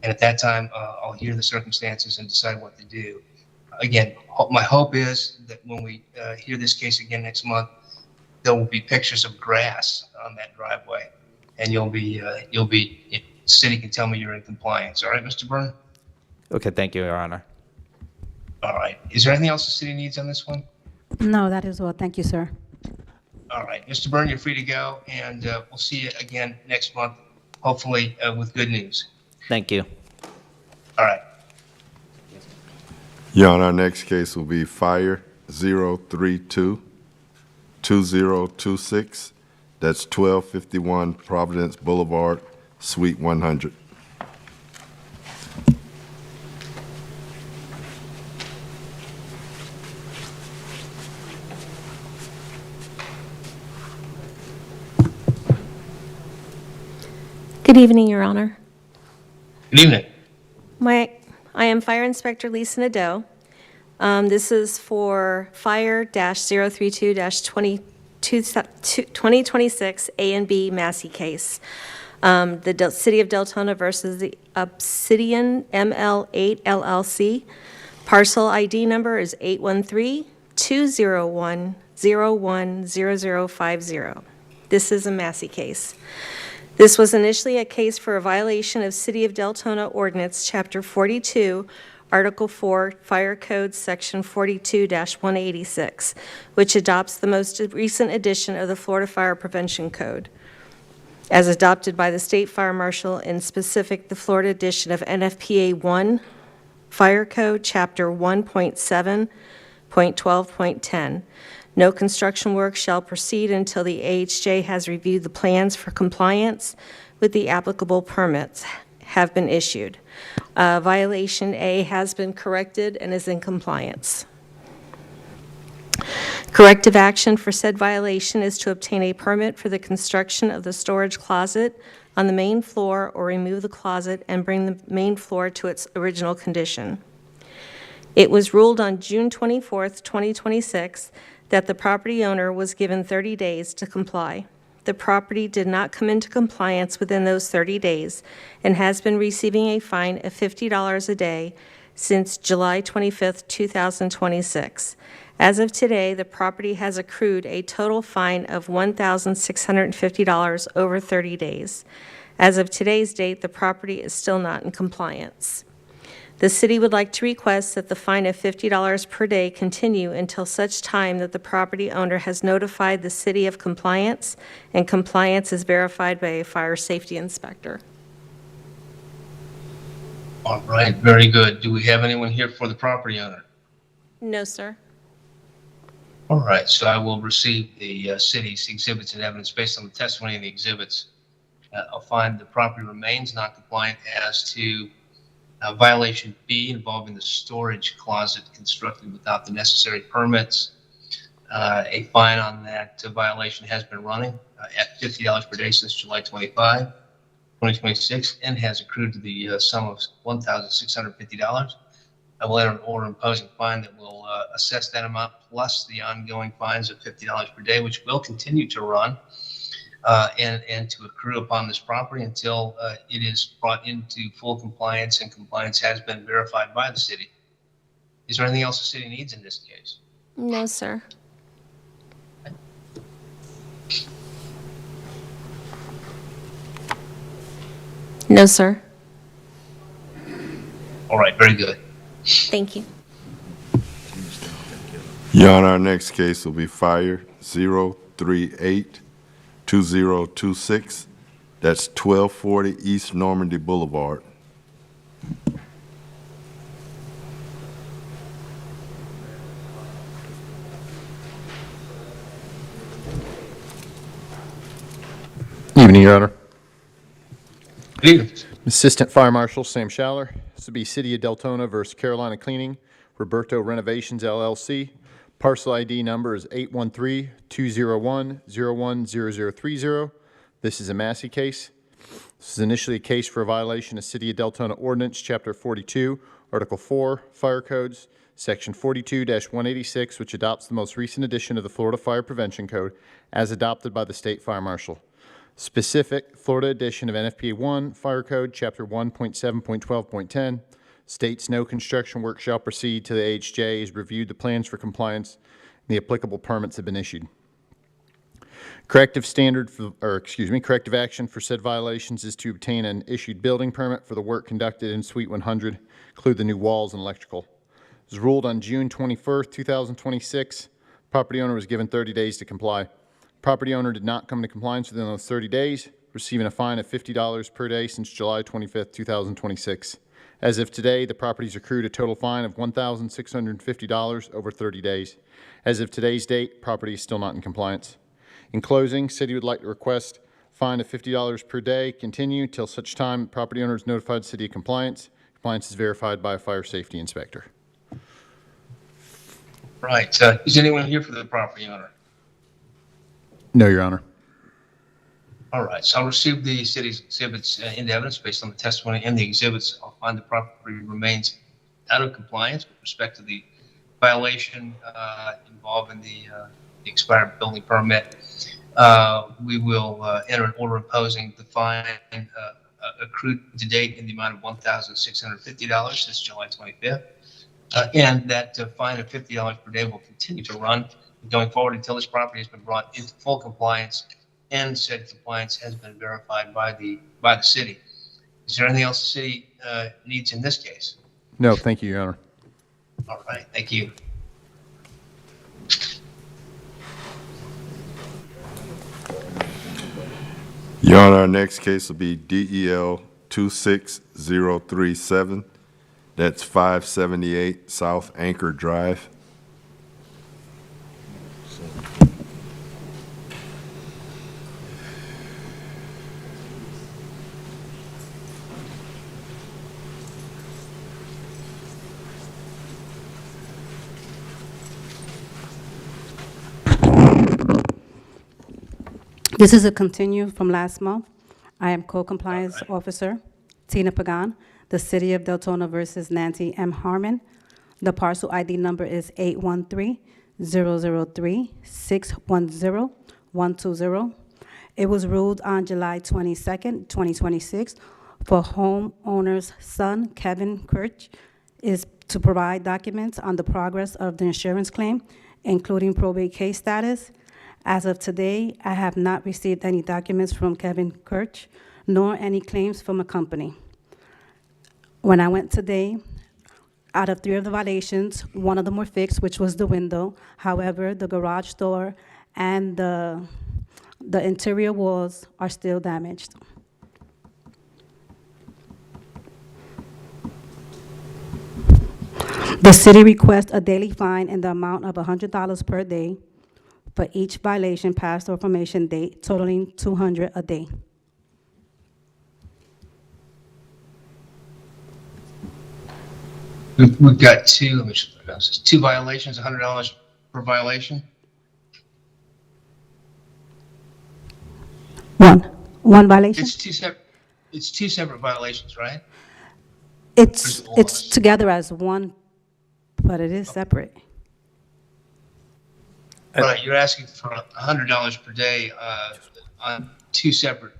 and at that time, I'll hear the circumstances and decide what to do. Again, my hope is that when we hear this case again next month, there will be pictures of grass on that driveway, and the city can tell me you're in compliance. All right, Mr. Byrne? Okay, thank you, Your Honor. All right. Is there anything else the city needs on this one? No, that is all. Thank you, sir. All right. Mr. Byrne, you're free to go, and we'll see you again next month, hopefully with good news. Thank you. All right. Yeah, on our next case will be Fire 032-2026. That's 1251 Providence Boulevard, Suite 100. Good evening, Your Honor. Good evening. I am Fire Inspector Lisa Nadeau. This is for Fire-032-2026 A and B Massey case. The City of Deltona versus the Obsidian ML8 LLC. Parcel ID number is 813-201-010050. This is a Massey case. This was initially a case for a violation of City of Deltona Ordinance, Chapter 42, Article 4, Fire Code, Section 42-186, which adopts the most recent edition of the Florida Fire Prevention Code, as adopted by the State Fire Marshal, in specific the Florida edition of NFPA 1, Fire Code, Chapter 1.7.12.10. No construction work shall proceed until the AHJ has reviewed the plans for compliance with the applicable permits have been issued. Violation A has been corrected and is in compliance. Corrective action for said violation is to obtain a permit for the construction of the storage closet on the main floor or remove the closet and bring the main floor to its original condition. It was ruled on June 24th, 2026, that the property owner was given 30 days to comply. The property did not come into compliance within those 30 days and has been receiving a fine of $50 a day since July 25th, 2026. As of today, the property has accrued a total fine of $1,650 over 30 days. As of today's date, the property is still not in compliance. The city would like to request that the fine of $50 per day continue until such time that the property owner has notified the city of compliance and compliance is verified by a fire safety inspector. All right, very good. Do we have anyone here for the property owner? No, sir. All right, so I will receive the city's exhibits and evidence based on the testimony and the exhibits. I'll find the property remains not compliant as to violation B involving the storage closet constructed without the necessary permits. A fine on that violation has been running at $50 per day since July 25, 2026, and has accrued to the sum of $1,650. I will enter an order imposing a fine that will assess that amount plus the ongoing fines of $50 per day, which will continue to run and to accrue upon this property until it is brought into full compliance and compliance has been verified by the city. Is there anything else the city needs in this case? No, sir. No, sir. All right, very good. Thank you. Your Honor, our next case will be Fire 038-2026. That's 1240 East Normandy Boulevard. Evening, Your Honor. Good evening. Assistant Fire Marshal Sam Schaller. This will be City of Deltona versus Carolina Cleaning, Roberto Renovations LLC. Parcel ID number is 813-201-010030. This is a Massey case. This is initially a case for a violation of City of Deltona Ordinance, Chapter 42, Article 4, Fire Codes, Section 42-186, which adopts the most recent edition of the Florida Fire Prevention Code as adopted by the State Fire Marshal. Specific Florida edition of NFPA 1, Fire Code, Chapter 1.7.12.10, states no construction work shall proceed till the AHJ has reviewed the plans for compliance and the applicable permits have been issued. Corrective action for said violations is to obtain an issued building permit for the work conducted in Suite 100, include the new walls and electrical. It was ruled on June 21st, 2026. Property owner was given 30 days to comply. Property owner did not come into compliance within those 30 days, receiving a fine of $50 per day since July 25th, 2026. As of today, the property's accrued a total fine of $1,650 over 30 days. As of today's date, property is still not in compliance. In closing, City would like to request fine of $50 per day continue till such time property owner is notified City of compliance. Compliance is verified by a fire safety inspector. Right. Is anyone here for the property owner? No, Your Honor. All right, so I'll receive the city's exhibits into evidence based on the testimony and the exhibits. I'll find the property remains out of compliance with respect to the violation involving the expired building permit, we will enter an order imposing the fine accrued to date in the amount of $1,650 since July 25th. And that fine of $50 per day will continue to run going forward until this property has been brought into full compliance and said compliance has been verified by the city. Is there anything else the city needs in this case? No, thank you, Your Honor. All right, thank you. Your Honor, our next case will be DEL 26037. That's 578 South Anchor Drive. This is a continue from last month. I am co-compliance officer, Tina Pagan, the City of Deltona versus Nancy M. Harmon. The parcel ID number is 813-003-610-120. It was ruled on July 22nd, 2026, for homeowner's son, Kevin Kirch, is to provide documents on the progress of the insurance claim, including probate case status. As of today, I have not received any documents from Kevin Kirch, nor any claims from a company. When I went today, out of 3 of the violations, 1 of them were fixed, which was the window. However, the garage door and the interior walls are still damaged. The city requests a daily fine in the amount of $100 per day for each violation past or formation date, totaling $200 a day. We've got two violations, $100 per violation. One violation? It's two separate violations, right? It's together as one, but it is separate. Right, you're asking for $100 per day on 2 separate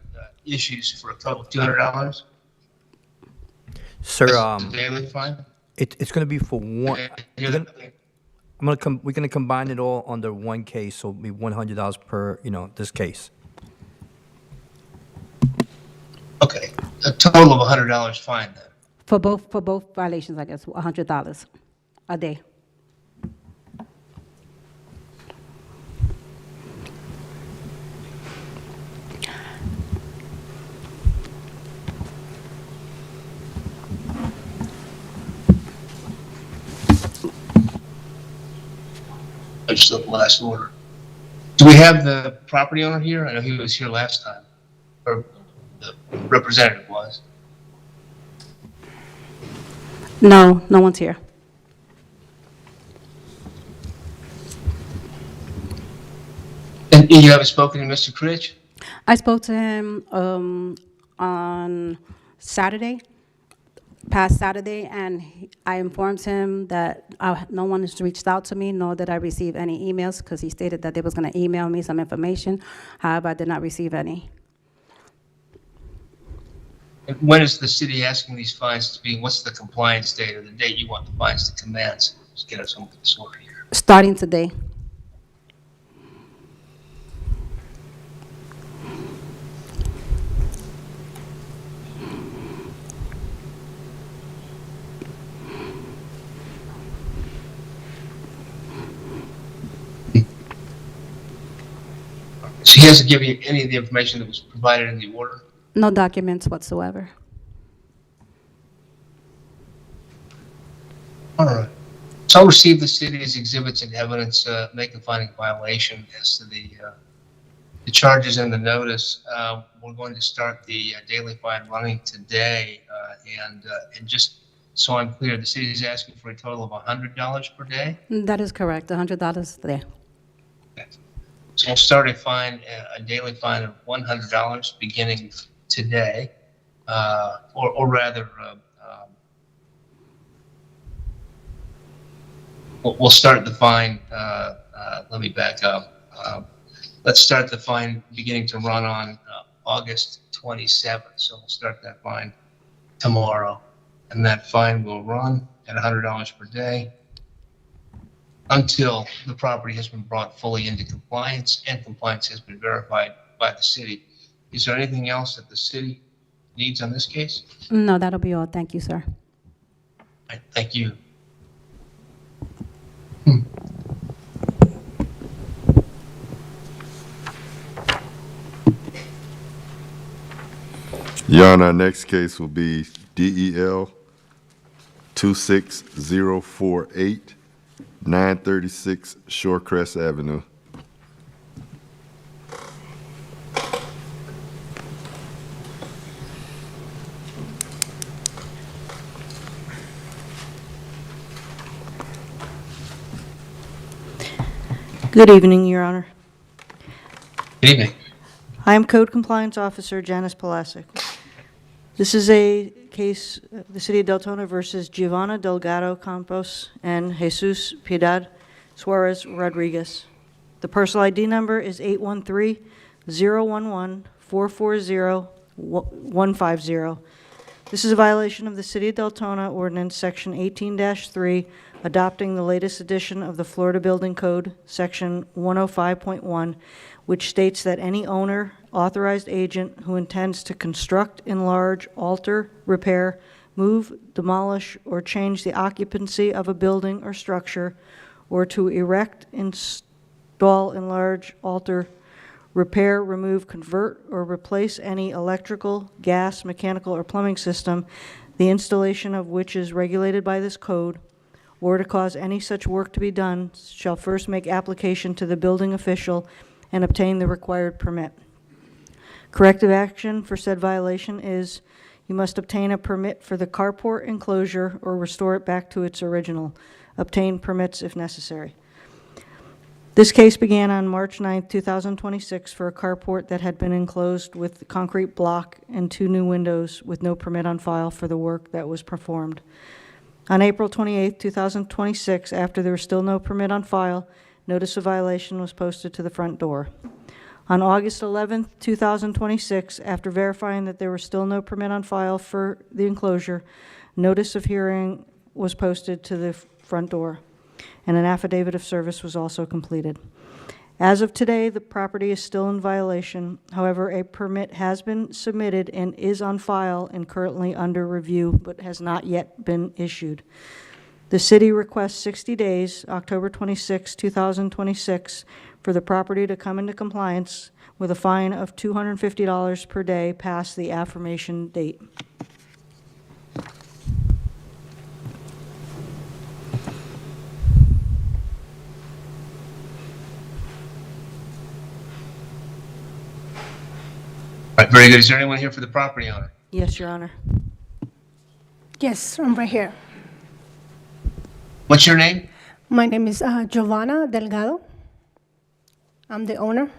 issues for a total of $200? Sir, That's the daily fine? it's going to be for one. We're going to combine it all under one case, so it'll be $100 per, this case. Okay, a total of $100 fine then. For both violations, I guess, $100 a day. I just looked at the last order. Do we have the property owner here? I know he was here last time, or the representative was. No, no one's here. And you haven't spoken to Mr. Critch? I spoke to him on Saturday, past Saturday, and I informed him that no one has reached out to me, nor did I receive any emails, because he stated that they was going to email me some information. However, I did not receive any. And when is the city asking these fines to be? What's the compliance date or the date you want the fines to commence? Just get us on with this order here. Starting today. So he hasn't given you any of the information that was provided in the order? No documents whatsoever. All right. So I'll receive the city's exhibits and evidence, making finding violation as to the charges in the notice. We're going to start the daily fine running today. And just so I'm clear, the city is asking for a total of $100 per day? That is correct, $100 a day. So we'll start a daily fine of $100 beginning today, or rather, we'll start the fine, let me back up. Let's start the fine beginning to run on August 27th. So we'll start that fine tomorrow. And that fine will run at $100 per day until the property has been brought fully into compliance and compliance has been verified by the city. Is there anything else that the city needs on this case? No, that'll be all. Thank you, sir. All right, thank you. Your Honor, our next case will be DEL 26048, 936 Shorecrest Avenue. Good evening, Your Honor. Good evening. I am Code Compliance Officer Janice Palasic. This is a case, the City of Deltona versus Giovanna Delgado Campos and Jesus Piedad Suarez Rodriguez. The parcel ID number is 813-011-440-150. This is a violation of the City of Deltona Ordinance Section 18-3, adopting the latest edition of the Florida Building Code, Section 105.1, which states that any owner, authorized agent who intends to construct, enlarge, alter, repair, move, demolish, or change the occupancy of a building or structure, or to erect, install, enlarge, alter, repair, remove, convert, or replace any electrical, gas, mechanical, or plumbing system, the installation of which is regulated by this code, or to cause any such work to be done, shall first make application to the building official and obtain the required permit. Corrective action for said violation is you must obtain a permit for the carport enclosure or restore it back to its original. Obtain permits if necessary. This case began on March 9, 2026 for a carport that had been enclosed with concrete block and 2 new windows with no permit on file for the work that was performed. On April 28, 2026, after there was still no permit on file, notice of violation was posted to the front door. On August 11, 2026, after verifying that there was still no permit on file for the enclosure, notice of hearing was posted to the front door, and an affidavit of service was also completed. As of today, the property is still in violation. However, a permit has been submitted and is on file and currently under review, but has not yet been issued. The city requests 60 days, October 26, 2026, for the property to come into compliance with a fine of $250 per day past the affirmation date. All right, very good. Is there anyone here for the property owner? Yes, Your Honor. Yes, I'm right here. What's your name? My name is Giovanna Delgado. I'm the owner.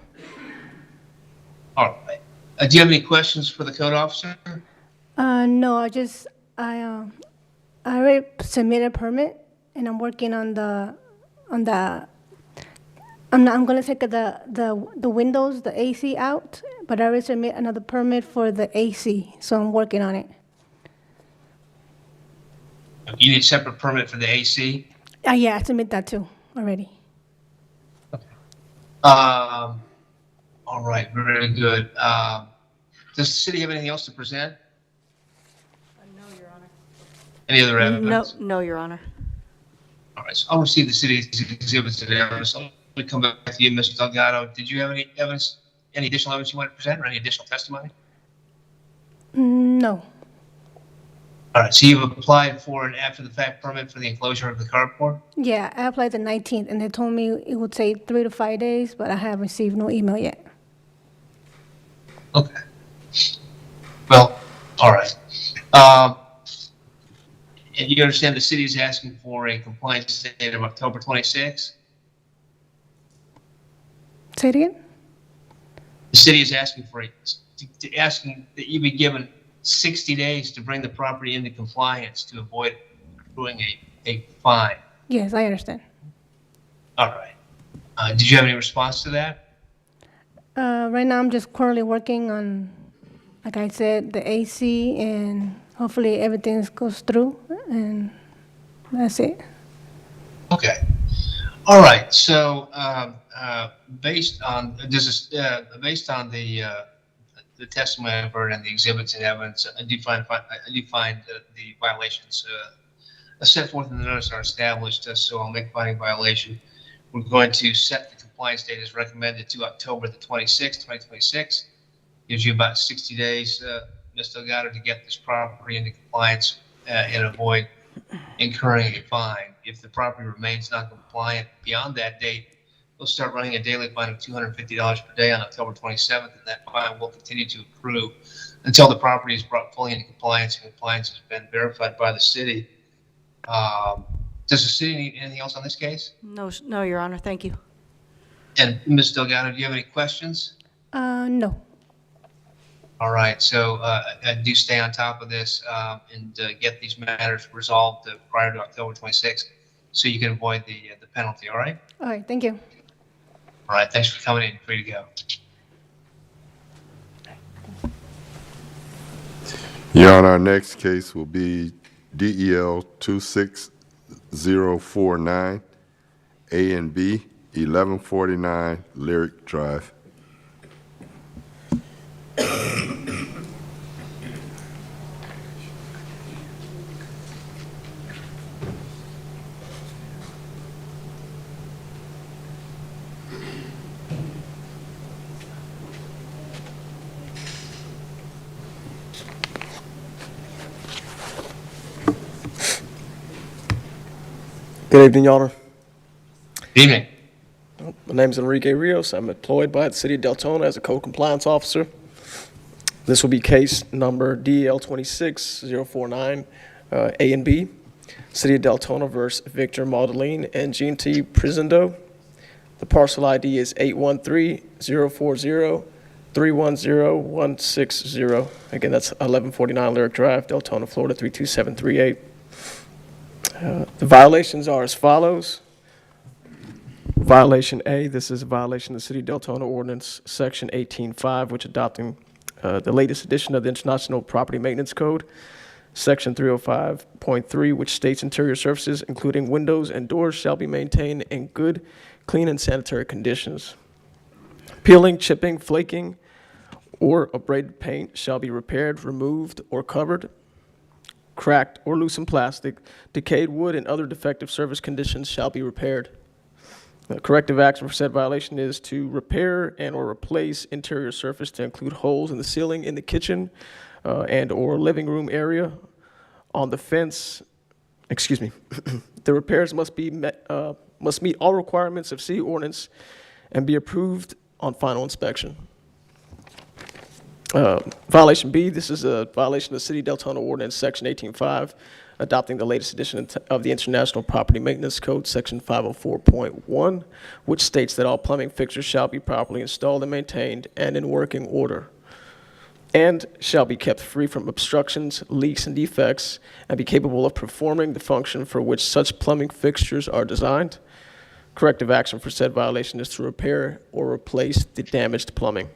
All right. Do you have any questions for the code officer? No, I already submitted a permit, and I'm working on I'm gonna take the windows, the AC out, but I already submit another permit for the AC, so I'm working on it. You need a separate permit for the AC? Yeah, I submit that too already. All right, very good. Does the city have anything else to present? No, Your Honor. Any other evidence? No, Your Honor. All right, so I'll receive the city's exhibits today. So let me come back to you, Mr. Delgado. Did you have any evidence, any additional evidence you want to present, or any additional testimony? No. All right, so you've applied for an after-the-fact permit for the enclosure of the carport? Yeah, I applied the 19th, and they told me it would take 3 to 5 days, but I have received no email yet. Okay. Well, all right. And you understand the city is asking for a compliance date of October 26? Say it again? The city is asking for asking that you be given 60 days to bring the property into compliance to avoid accruing a fine. Yes, I understand. All right. Did you have any response to that? Right now, I'm just currently working on, like I said, the AC, and hopefully everything goes through, and that's it. Okay. All right. So based on based on the testimony I've heard and the exhibits and evidence, I do find the violations set forth in the notice are established. So I'll make finding violation. We're going to set the compliance date as recommended to October the 26th, 2026. Gives you about 60 days, Ms. Delgado, to get this property into compliance and avoid incurring a fine. If the property remains non-compliant beyond that date, we'll start running a daily fine of $250 per day on October 27th, and that fine will continue to accrue until the property is brought fully into compliance and compliance has been verified by the city. Does the city need anything else on this case? No, Your Honor, thank you. And Ms. Delgado, do you have any questions? No. All right, so do stay on top of this and get these matters resolved prior to October 26th so you can avoid the penalty, all right? All right, thank you. All right, thanks for coming in. Free to go. Your Honor, our next case will be DEL 26049, A and B, 1149 Lyric Drive. Good evening, Your Honor. Evening. My name is Enrique Rios. I'm employed by the City of Deltona as a code compliance officer. This will be case number DL 26049, A and B, City of Deltona versus Victor Maldeline and Jean T. Prisendo. The parcel ID is 813-040-310-160. Again, that's 1149 Lyric Drive, Deltona, Florida 32738. The violations are as follows. Violation A, this is a violation of the City of Deltona Ordinance, Section 18.5, which adopting the latest edition of the International Property Maintenance Code, Section 305.3, which states interior surfaces, including windows and doors, shall be maintained in good, clean, and sanitary conditions. Peeling, chipping, flaking, or abraded paint shall be repaired, removed, or covered. Cracked or loosened plastic, decayed wood, and other defective service conditions shall be repaired. Corrective action for said violation is to repair and or replace interior surface to include holes in the ceiling in the kitchen and or living room area, on the fence. Excuse me. The repairs must meet all requirements of city ordinance and be approved on final inspection. Violation B, this is a violation of the City of Deltona Ordinance, Section 18.5, adopting the latest edition of the International Property Maintenance Code, Section 504.1, which states that all plumbing fixtures shall be properly installed and maintained and in working order, and shall be kept free from obstructions, leaks, and defects, and be capable of performing the function for which such plumbing fixtures are designed. Corrective action for said violation is to repair or replace the damaged plumbing.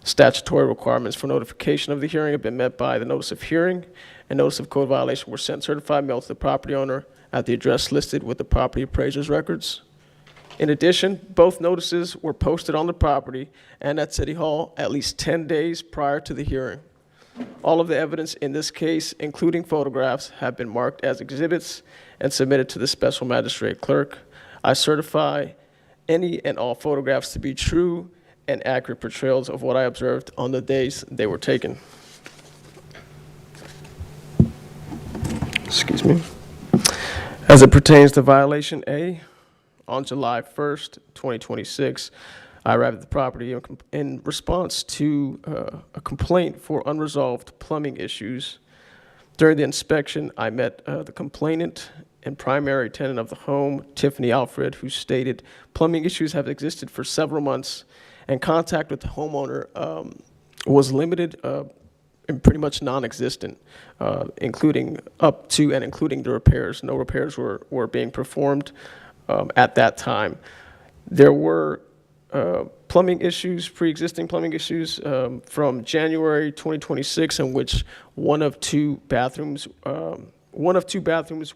Statutory requirements for notification of the hearing have been met by the notice of hearing, and notice of code violation were sent certified mail to the property owner at the address listed with the property appraiser's records. In addition, both notices were posted on the property and at City Hall at least 10 days prior to the hearing. All of the evidence in this case, including photographs, have been marked as exhibits and submitted to the special magistrate clerk. I certify any and all photographs to be true and accurate portrayals of what I observed on the days they were taken. Excuse me. As it pertains to violation A, on July 1st, 2026, I arrived at the property in response to a complaint for unresolved plumbing issues. During the inspection, I met the complainant and primary tenant of the home, Tiffany Alfred, who stated plumbing issues have existed for several months, and contact with the homeowner was limited and pretty much non-existent, including up to and including the repairs. No repairs were being performed at that time. There were plumbing issues, pre-existing plumbing issues from January 2026, in which one of two bathrooms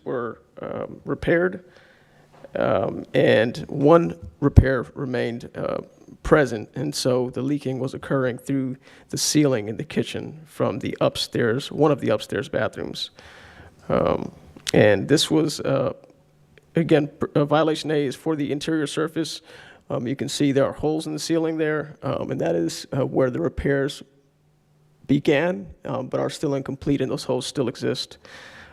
were repaired, and one repair remained present, and so the leaking was occurring through the ceiling in the kitchen from the upstairs, one of the upstairs bathrooms. And this was, again, violation A is for the interior surface. You can see there are holes in the ceiling there, and that is where the repairs began, but are still incomplete, and those holes still exist.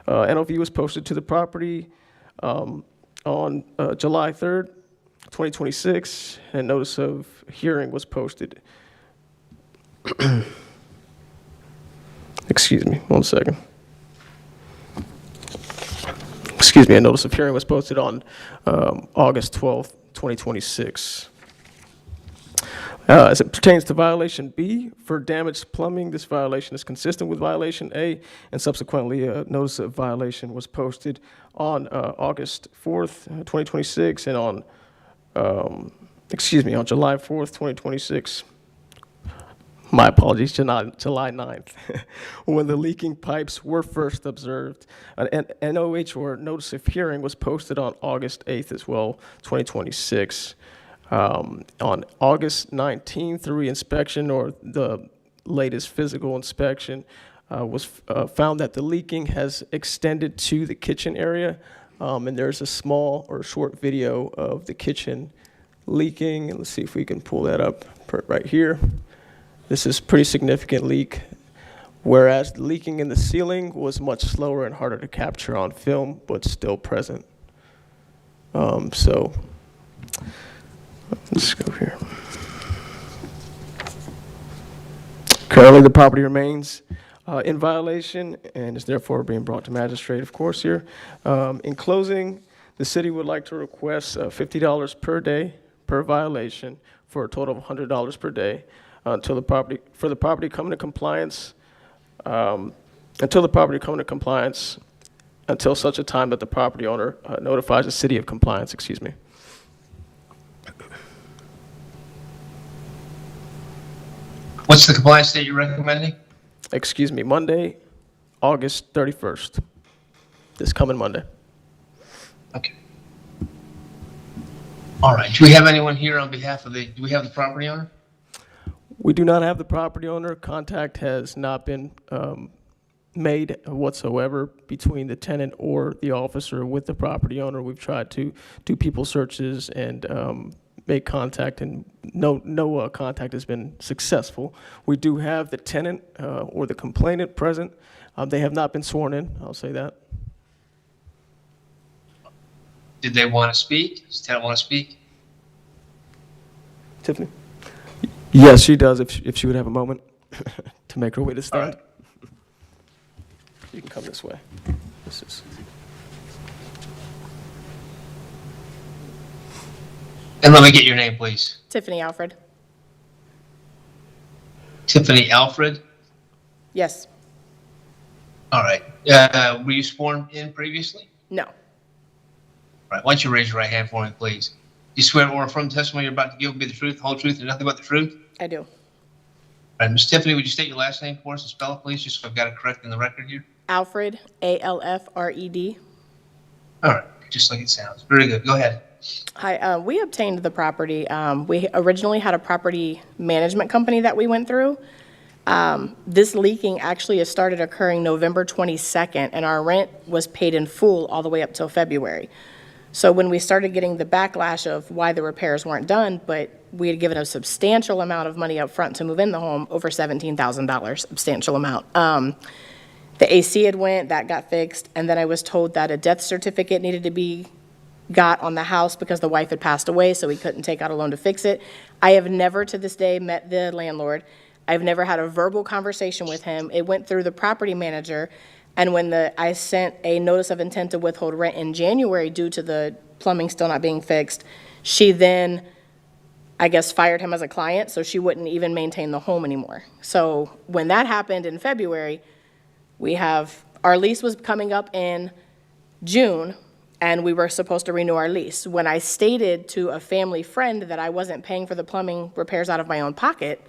NOV was posted to the property on July 3rd, 2026, and notice of hearing was posted. Excuse me, one second. Excuse me, a notice of hearing was posted on August 12th, 2026. As it pertains to violation B, for damaged plumbing, this violation is consistent with violation A, and subsequently a notice of violation was posted on August 4th, 2026, and on July 4th, 2026. My apologies, July 9th, when the leaking pipes were first observed. An NOH, or notice of hearing, was posted on August 8th as well, 2026. On August 19th, the reinspection, or the latest physical inspection, was found that the leaking has extended to the kitchen area, and there's a small or short video of the kitchen leaking. And let's see if we can pull that up right here. This is pretty significant leak, whereas the leaking in the ceiling was much slower and harder to capture on film, but still present. So let's go here. Currently, the property remains in violation and is therefore being brought to magistrate, of course, here. In closing, the city would like to request $50 per day per violation for a total of $100 per day until the property come into compliance, until such a time that the property owner notifies the city of compliance, excuse me. What's the compliance date you're recommending? Excuse me, Monday, August 31st, this coming Monday. Okay. All right. Do we have anyone here on behalf of do we have the property owner? We do not have the property owner. Contact has not been made whatsoever between the tenant or the officer with the property owner. We've tried to do people searches and make contact, and no contact has been successful. We do have the tenant or the complainant present. They have not been sworn in, I'll say that. Did they want to speak? Does the tenant want to speak? Tiffany? Yes, she does, if she would have a moment to make her way to stand. All right. You can come this way. This is. And let me get your name, please. Tiffany Alfred. Tiffany Alfred? Yes. All right. Were you sworn in previously? No. All right. Why don't you raise your right hand for me, please? You swear or affirm the testimony you're about to give will be the truth, the whole truth, and nothing but the truth? I do. All right. Ms. Tiffany, would you state your last name for us and spell it, please, just so I've got it correct in the record here? Alfred, Alfred. All right. Just like it sounds. Very good. Go ahead. Hi, we obtained the property. We originally had a property management company that we went through. This leaking actually has started occurring November 22nd, and our rent was paid in full all the way up till February. So when we started getting the backlash of why the repairs weren't done, but we had given a substantial amount of money up front to move in the home, over $17,000, substantial amount. The AC had went, that got fixed, and then I was told that a death certificate needed to be got on the house because the wife had passed away, so we couldn't take out a loan to fix it. I have never to this day met the landlord. I've never had a verbal conversation with him. It went through the property manager, and when I sent a notice of intent to withhold rent in January due to the plumbing still not being fixed, she then, I guess, fired him as a client, so she wouldn't even maintain the home anymore. So when that happened in February, our lease was coming up in June, and we were supposed to renew our lease. When I stated to a family friend that I wasn't paying for the plumbing repairs out of my own pocket,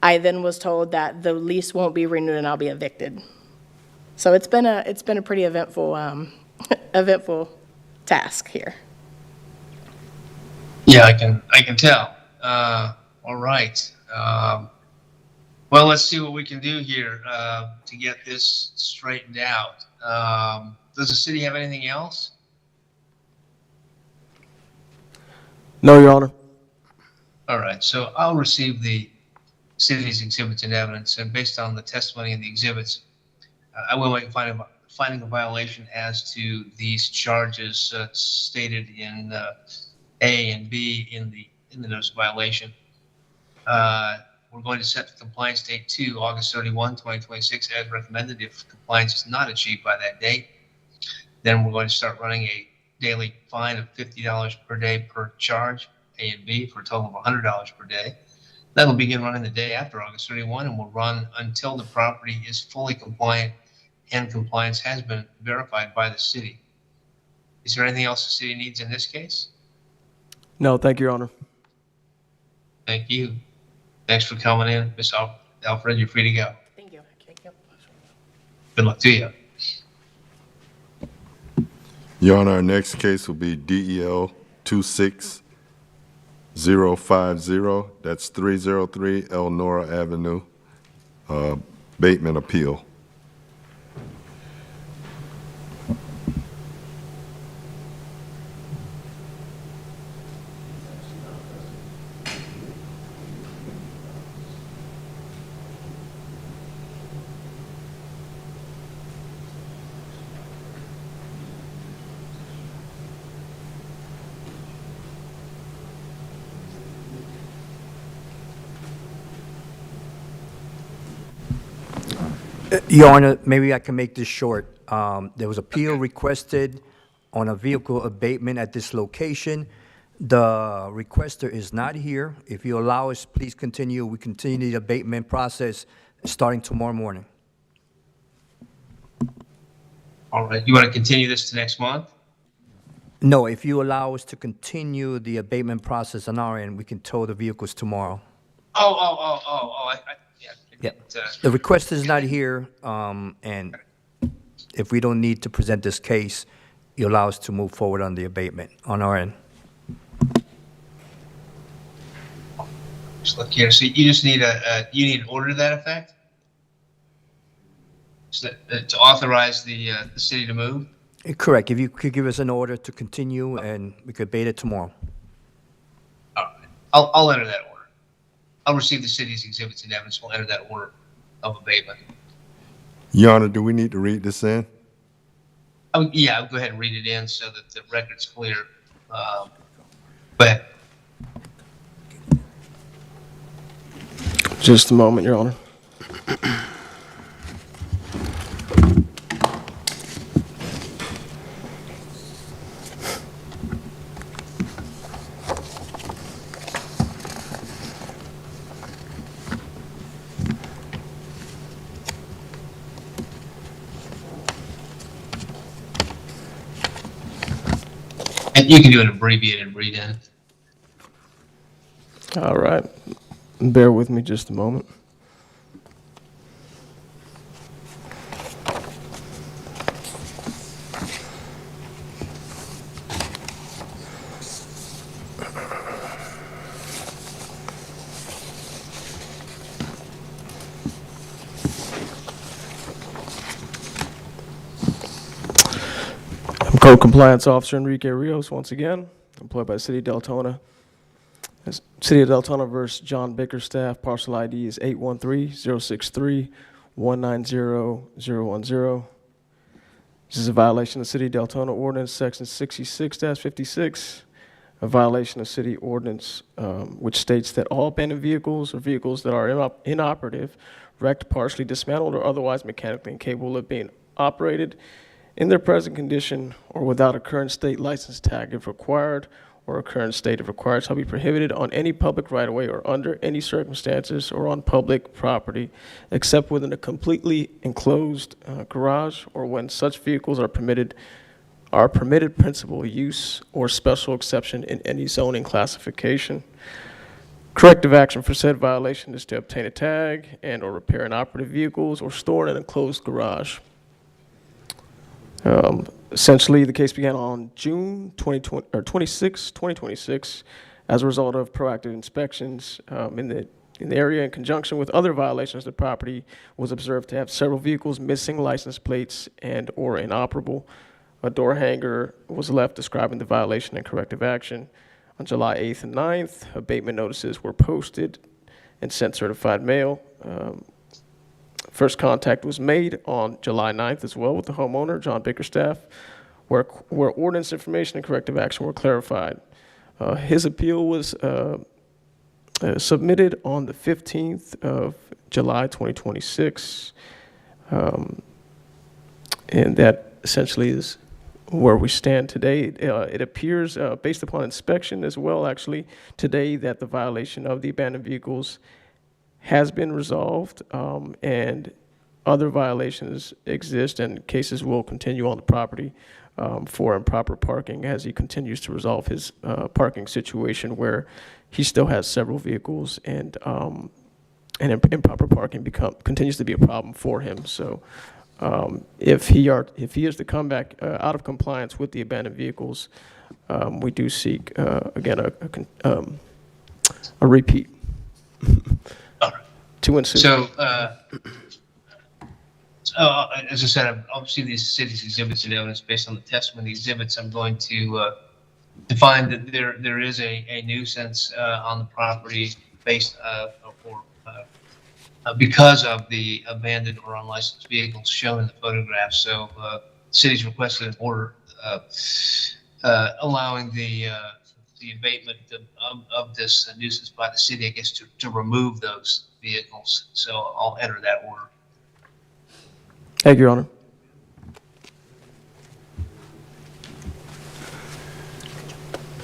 I then was told that the lease won't be renewed and I'll be evicted. So it's been a pretty eventful eventful task here. Yeah, I can tell. All right. Well, let's see what we can do here to get this straightened out. Does the city have anything else? No, Your Honor. All right, so I'll receive the city's exhibits and evidence, and based on the testimony in the exhibits, I will make finding a violation as to these charges stated in A and B in the notice of violation. We're going to set the compliance date to August 31, 2026, as recommended. If compliance is not achieved by that date, then we're going to start running a daily fine of $50 per day per charge, A and B, for a total of $100 per day. That'll begin running the day after August 31 and will run until the property is fully compliant and compliance has been verified by the city. Is there anything else the city needs in this case? No, thank you, Your Honor. Thank you. Thanks for coming in, Ms. Alfred. You're free to go. Thank you. Good luck to you. Your Honor, our next case will be DEL 26050. That's 303 Elnora Avenue, Bateman Appeal. Your Honor, maybe I can make this short. There was appeal requested on a vehicle abatement at this location. The requester is not here. If you allow us, please continue. We continue the abatement process starting tomorrow morning. All right. You want to continue this to next month? No, if you allow us to continue the abatement process on our end, we can tow the vehicles tomorrow. Yeah. The requester is not here, and if we don't need to present this case, you allow us to move forward on the abatement on our end. Just look here. So you just need you need an order to that effect? So that, to authorize the city to move? Correct. If you could give us an order to continue, and we could abate it tomorrow. All right. I'll enter that order. I'll receive the city's exhibits and evidence. We'll enter that order of abatement. Your Honor, do we need to read this in? Oh, yeah, I'll go ahead and read it in so that the record's clear. Go ahead. Just a moment, Your Honor. And you can do an abbreviated read-in. All right. Bear with me just a moment. I'm Code Compliance Officer Enrique Rios, once again, employed by the City of Deltona. City of Deltona versus John Bickerstaff, parcel ID is 813-063-190-010. This is a violation of City of Deltona Ordinance Section 66-56, a violation of City Ordinance which states that all abandoned vehicles or vehicles that are inoperative, wrecked, partially dismantled, or otherwise mechanically incapable of being operated in their present condition or without a current state license tag if required, or a current state if required, shall be prohibited on any public right-of-way or under any circumstances or on public property, except within a completely enclosed garage or when such vehicles are permitted are permitted principal use or special exception in any zoning classification. Corrective action for said violation is to obtain a tag and/or repair inoperative vehicles or store in an enclosed garage. Essentially, the case began on June 26, 2026, as a result of proactive inspections in the area in conjunction with other violations. The property was observed to have several vehicles missing license plates and or inoperable. A door hanger was left describing the violation and corrective action. On July 8th and 9th, abatement notices were posted and sent certified mail. First contact was made on July 9th as well with the homeowner, John Bickerstaff, where ordinance information and corrective action were clarified. His appeal was submitted on the 15th of July 2026. And that essentially is where we stand today. It appears, based upon inspection as well, actually, today that the violation of the abandoned vehicles has been resolved, and other violations exist, and cases will continue on the property for improper parking as he continues to resolve his parking situation where he still has several vehicles, and improper parking continues to be a problem for him. So if he is to come back out of compliance with the abandoned vehicles, we do seek, again, a repeat to ensue. So, as I said, obviously these city's exhibits and evidence based on the testimony exhibits, I'm going to define that there is a nuisance on the property based because of the abandoned or unlicensed vehicles shown in the photograph. So the city's requested an order allowing the abatement of this nuisance by the city, I guess, to remove those vehicles. So I'll enter that order. Thank you, Your Honor.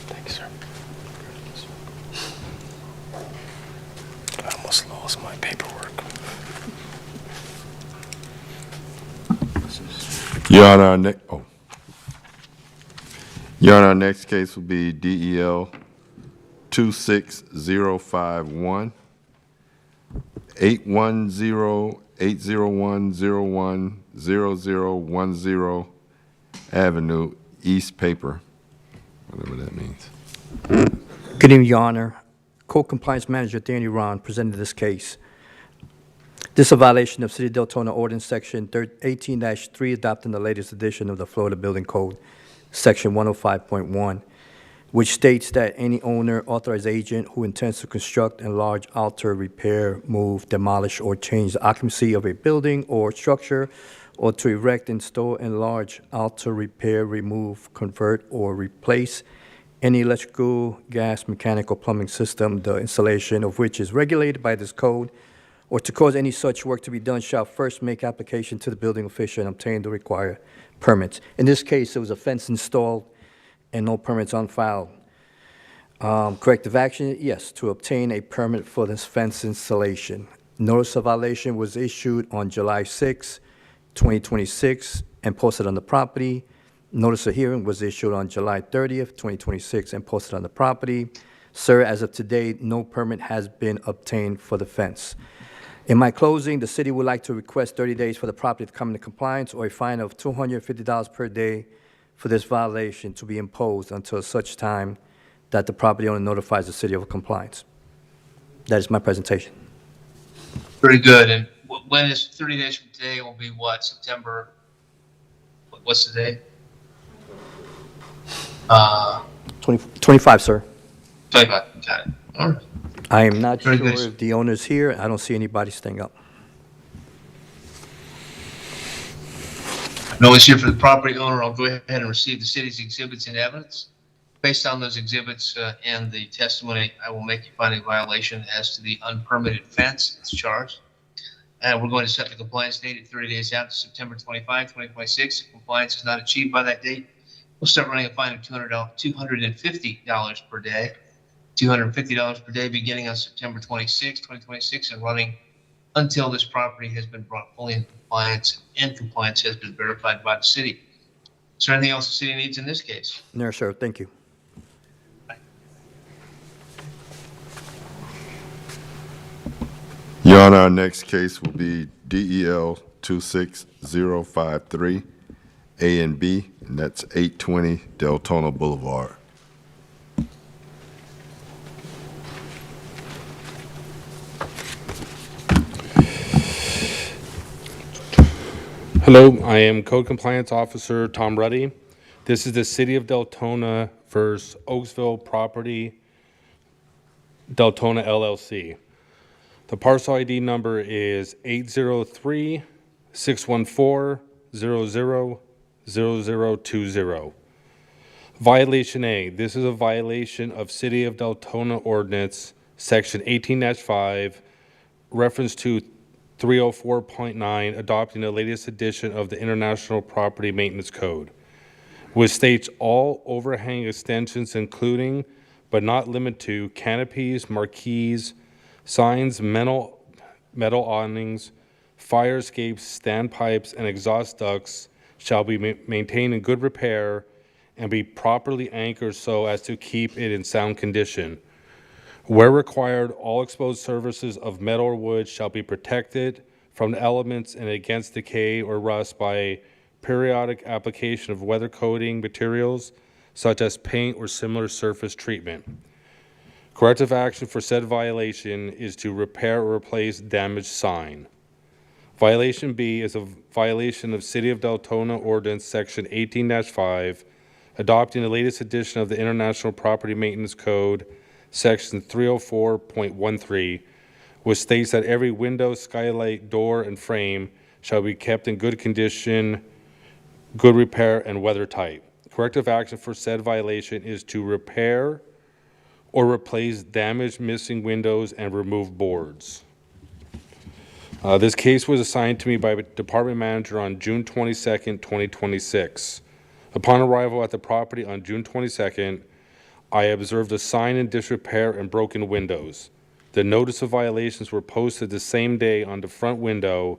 Thank you, sir. I almost lost my paperwork. Your Honor, our next case will be DEL 26051, 810-801-01-0010 Avenue, East Paper, whatever that means. Good evening, Your Honor. Code Compliance Manager Danny Ron presented this case. This is a violation of City of Deltona Ordinance Section 18-3, adopting the latest edition of the Florida Building Code, Section 105.1, which states that any owner, authorized agent who intends to construct, enlarge, alter, repair, move, demolish, or change the occupancy of a building or structure, or to erect, install, enlarge, alter, repair, remove, convert, or replace any electrical, gas, mechanical, plumbing system, the installation of which is regulated by this code, or to cause any such work to be done, shall first make application to the building official and obtain the required permits. In this case, there was a fence installed and no permits on file. Corrective action, yes, to obtain a permit for this fence installation. Notice of violation was issued on July 6, 2026, and posted on the property. Notice of hearing was issued on July 30th, 2026, and posted on the property. Sir, as of today, no permit has been obtained for the fence. In my closing, the city would like to request 30 days for the property to come into compliance, or a fine of $250 per day for this violation to be imposed until such time that the property owner notifies the city of compliance. That is my presentation. Very good. And when is 30 days from today will be what? September? What's the date? 25, sir. 25. Got it. All right. I am not Very sure good. if the owner's here. I don't see anybody staying up. No one's here for the property owner. I'll go ahead and receive the city's exhibits and evidence. Based on those exhibits and the testimony, I will make a finding violation as to the unpermitted fence that's charged. And we're going to set the compliance date at 30 days out to September 25, 2026. If compliance is not achieved by that date, we'll start running a fine of $250 per day. $250 per day beginning on September 26, 2026, and running until this property has been brought fully into compliance and compliance has been verified by the city. Is there anything else the city needs in this case? No, sir, thank you. Your Honor, our next case will be DEL 26053, A and B, and that's 820 Deltona Boulevard. Hello, I am Code Compliance Officer Tom Ruddy. This is the City of Deltona versus Oaksville Property, Deltona LLC. The parcel ID number is 803-614-000020. Violation A, this is a violation of City of Deltona Ordinance, Section 18-5, reference to 304.9, adopting the latest edition of the International Property Maintenance Code, which states all overhang extensions, including but not limited to canopies, marquees, signs, metal awnings, fire escapes, standpipes, and exhaust ducts shall be maintained in good repair and be properly anchored so as to keep it in sound condition. Where required, all exposed surfaces of metal or wood shall be protected from the elements and against decay or rust by periodic application of weather coating materials such as paint or similar surface treatment. Corrective action for said violation is to repair or replace damaged sign. Violation B is a violation of City of Deltona Ordinance Section 18-5, adopting the latest edition of the International Property Maintenance Code, Section 304.13, which states that every window, skylight, door, and frame shall be kept in good condition, good repair, and weather tight. Corrective action for said violation is to repair or replace damaged, missing windows and remove boards. This case was assigned to me by the department manager on June 22nd, 2026. Upon arrival at the property on June 22nd, I observed a sign in disrepair and broken windows. The notice of violations were posted the same day on the front window.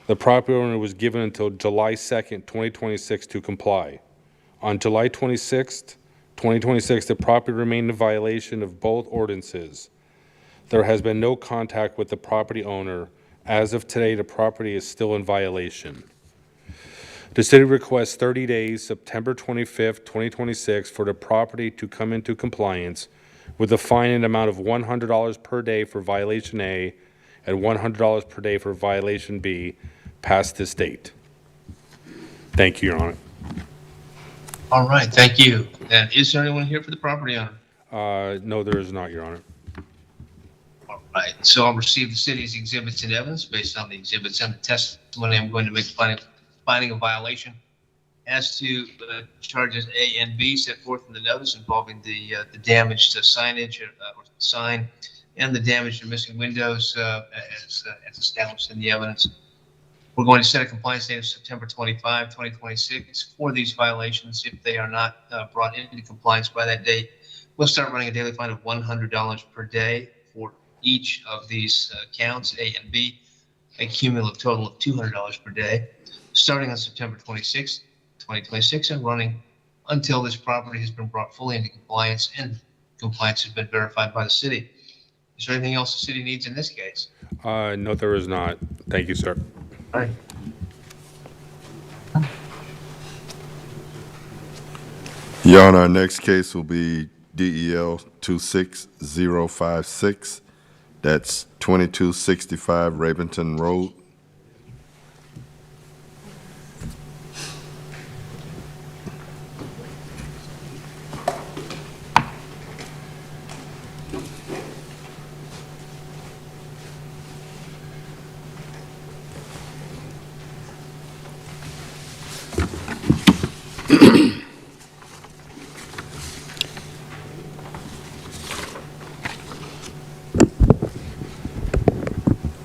The property owner was given until July 2nd, 2026 to comply. On July 26th, 2026, the property remained in violation of both ordinances. There has been no contact with the property owner. As of today, the property is still in violation. The city requests 30 days, September 25th, 2026, for the property to come into compliance with a fine in the amount of $100 per day for violation A and $100 per day for violation B past this date. Thank you, Your Honor. All right, thank you. And is there anyone here for the property owner? No, there is not, Your Honor. All right, so I'll receive the city's exhibits and evidence. Based on the exhibits and the testimony, I'm going to make finding a violation as to the charges A and B set forth in the notice involving the damage to signage or sign and the damage to missing windows as established in the evidence. We're going to set a compliance date of September 25, 2026 for these violations. If they are not brought into compliance by that date, we'll start running a daily fine of $100 per day for each of these counts, A and B, a cumulative total of $200 per day, starting on September 26, 2026, and running until this property has been brought fully into compliance and compliance has been verified by the city. Is there anything else the city needs in this case? No, there is not. Thank you, sir. All right. Your Honor, our next case will be DEL 26056. That's 2265 Raventon Road.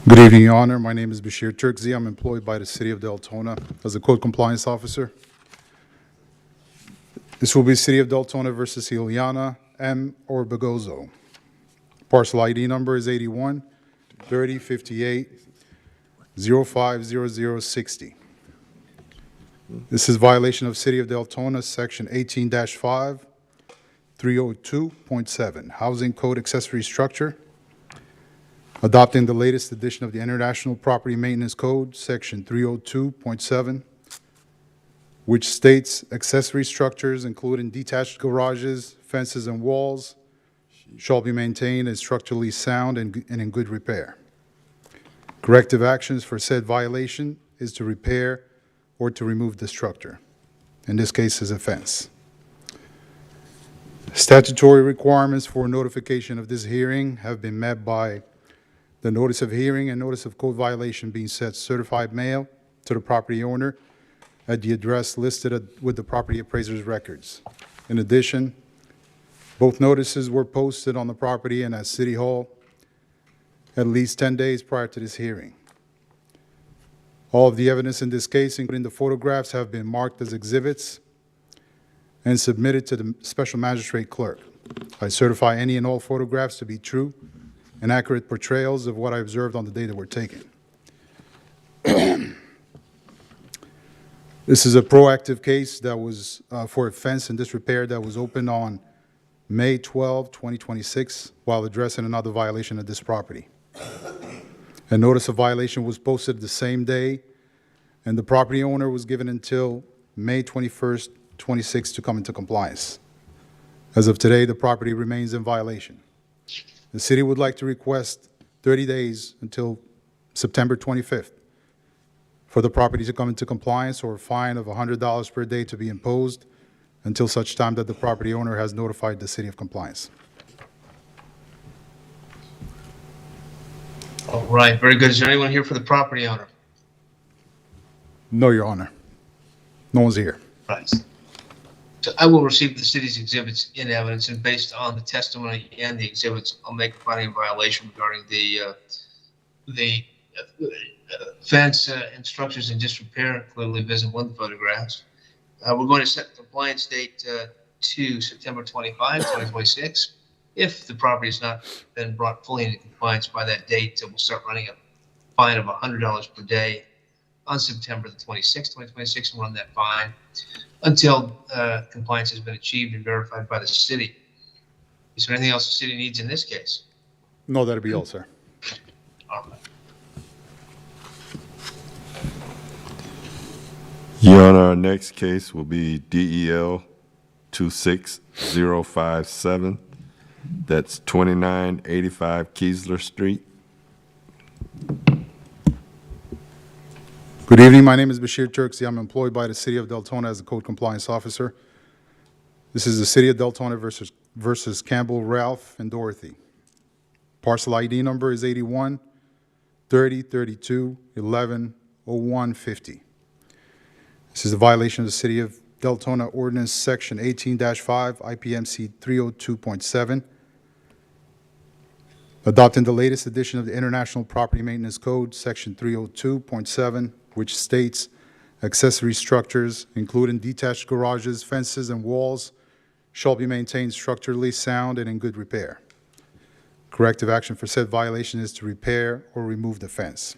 Good evening, Your Honor. My name is Bashir Turkzi. I'm employed by the City of Deltona as a Code Compliance Officer. This will be City of Deltona versus Ileana M. Orbegozo. Parcel ID number is 81 30 58 050060. This is violation of City of Deltona, Section 18-5, 302.7, Housing Code Accessory Structure, adopting the latest edition of the International Property Maintenance Code, Section 302.7, which states accessory structures, including detached garages, fences, and walls, shall be maintained as structurally sound and in good repair. Corrective actions for said violation is to repair or to remove the structure. In this case, is a fence. Statutory requirements for notification of this hearing have been met by the notice of hearing and notice of code violation being sent certified mail to the property owner at the address listed with the property appraiser's records. In addition, both notices were posted on the property and at City Hall at least 10 days prior to this hearing. All of the evidence in this case, including the photographs, have been marked as exhibits and submitted to the special magistrate clerk. I certify any and all photographs to be true and accurate portrayals of what I observed on the day they were taken. This is a proactive case that was for a fence and disrepair that was opened on May 12, 2026, while addressing another violation of this property. A notice of violation was posted the same day, and the property owner was given until May 21st, 26 to come into compliance. As of today, the property remains in violation. The city would like to request 30 days until September 25th for the property to come into compliance, or a fine of $100 per day to be imposed until such time that the property owner has notified the city of compliance. All right, very good. Is there anyone here for the property owner? No, Your Honor. No one's here. Right. So I will receive the city's exhibits in evidence, and based on the testimony and the exhibits, I'll make a finding of violation regarding the fence and structures in disrepair, clearly visible in the photographs. We're going to set the compliance date to September 25, 2026. If the property has not been brought fully into compliance by that date, we'll start running a fine of $100 per day on September the 26th, 2026, and run that fine until compliance has been achieved and verified by the city. Is there anything else the city needs in this case? No, that'll be all, sir. All right. Your Honor, our next case will be DEL 26057. That's 2985 Keesler Street. Good evening. My name is Bashir Turksi. I'm employed by the City of Deltona as a code compliance officer. This is the City of Deltona versus Campbell, Ralph, and Dorothy. Parcel ID number is 81 30 32 11 01 50. This is a violation of the City of Deltona Ordinance Section 18-5, IPMC 302.7, adopting the latest edition of the International Property Maintenance Code, Section 302.7, which states accessory structures, including detached garages, fences, and walls, shall be maintained structurally sound and in good repair. Corrective action for said violation is to repair or remove the fence.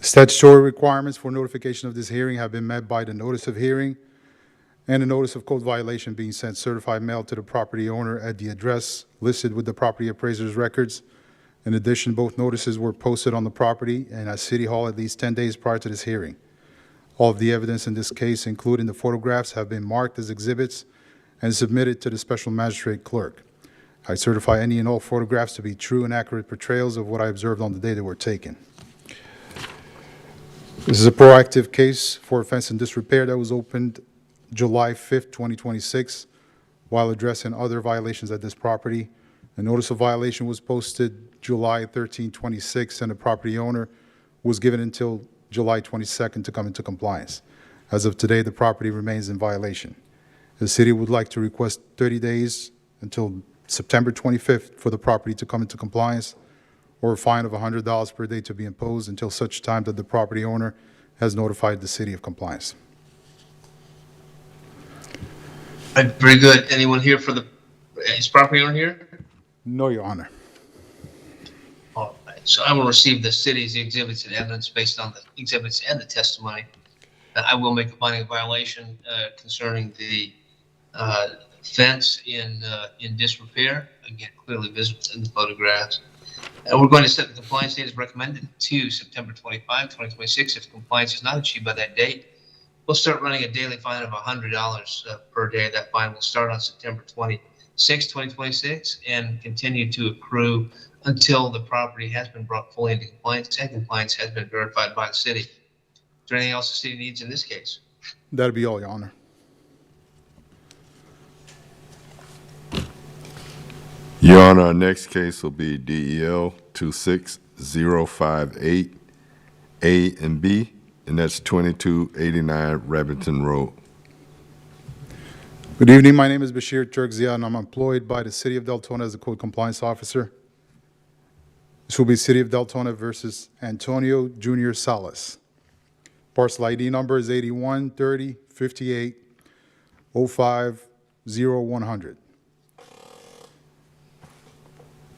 Statutory requirements for notification of this hearing have been met by the notice of hearing and the notice of code violation being sent certified mail to the property owner at the address listed with the property appraiser's records. In addition, both notices were posted on the property and at City Hall at least 10 days prior to this hearing. All of the evidence in this case, including the photographs, have been marked as exhibits and submitted to the special magistrate clerk. I certify any and all photographs to be true and accurate portrayals of what I observed on the day they were taken. This is a proactive case for offense and disrepair that was opened July 5th, 2026, while addressing other violations at this property. A notice of violation was posted July 13, 26, and the property owner was given until July 22nd to come into compliance. As of today, the property remains in violation. The city would like to request 30 days until September 25th for the property to come into compliance, or a fine of $100 per day to be imposed until such time that the property owner has notified the city of compliance. All right, very good. Anyone here for is property owner here? No, Your Honor. All right, so I will receive the city's exhibits and evidence based on the exhibits and the testimony. I will make a finding of violation concerning the fence in disrepair, again, clearly visible in the photographs. And we're going to set the compliance date as recommended to September 25, 2026. If compliance is not achieved by that date, we'll start running a daily fine of $100 per day. That fine will start on September 26, 2026, and continue to accrue until the property has been brought fully into compliance and compliance has been verified by the city. Is there anything else the city needs in this case? That'll be all, Your Honor. Your Honor, our next case will be DEL 26058 A and B, and that's 2289 Remington Road. Good evening. My name is Bashir Turkzia, and I'm employed by the City of Deltona as a code compliance officer. This will be City of Deltona versus Antonio Jr. Salas. Parcel ID number is 813058050100.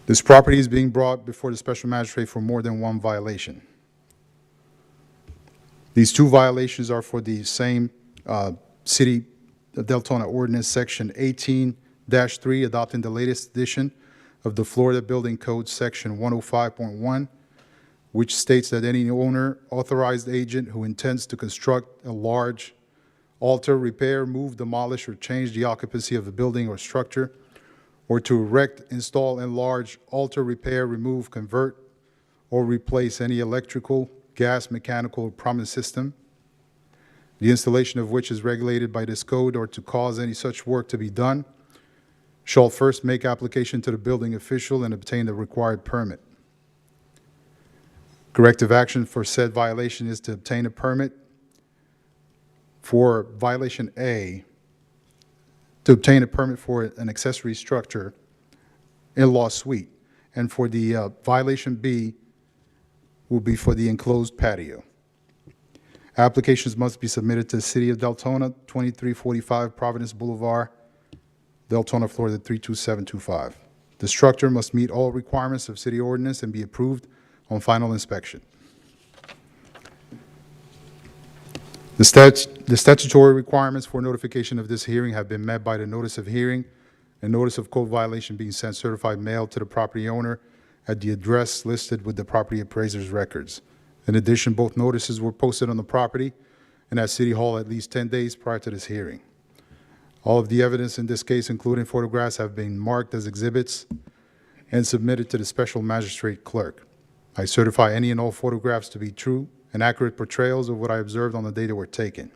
This property is being brought before the special magistrate for more than one violation. These two violations are for the same City of Deltona Ordinance Section 18-3, adopting the latest edition of the Florida Building Code Section 105.1, which states that any owner, authorized agent who intends to construct a large, alter, repair, move, demolish, or change the occupancy of a building or structure, or to erect, install, enlarge, alter, repair, remove, convert, or replace any electrical, gas, mechanical, or plumbing system, the installation of which is regulated by this code, or to cause any such work to be done, shall first make application to the building official and obtain the required permit. Corrective action for said violation is to obtain a permit for violation A, to obtain a permit for an accessory structure, in-law suite, and for the violation B will be for the enclosed patio. Applications must be submitted to the City of Deltona, 2345 Providence Boulevard, Deltona, Florida 32725. The structure must meet all requirements of city ordinance and be approved on final inspection. The statutory requirements for notification of this hearing have been met by the notice of hearing and notice of code violation being sent certified mail to the property owner at the address listed with the property appraiser's records. In addition, both notices were posted on the property and at City Hall at least 10 days prior to this hearing. All of the evidence in this case, including photographs, have been marked as exhibits and submitted to the special magistrate clerk. I certify any and all photographs to be true and accurate portrayals of what I observed on the day they were taken.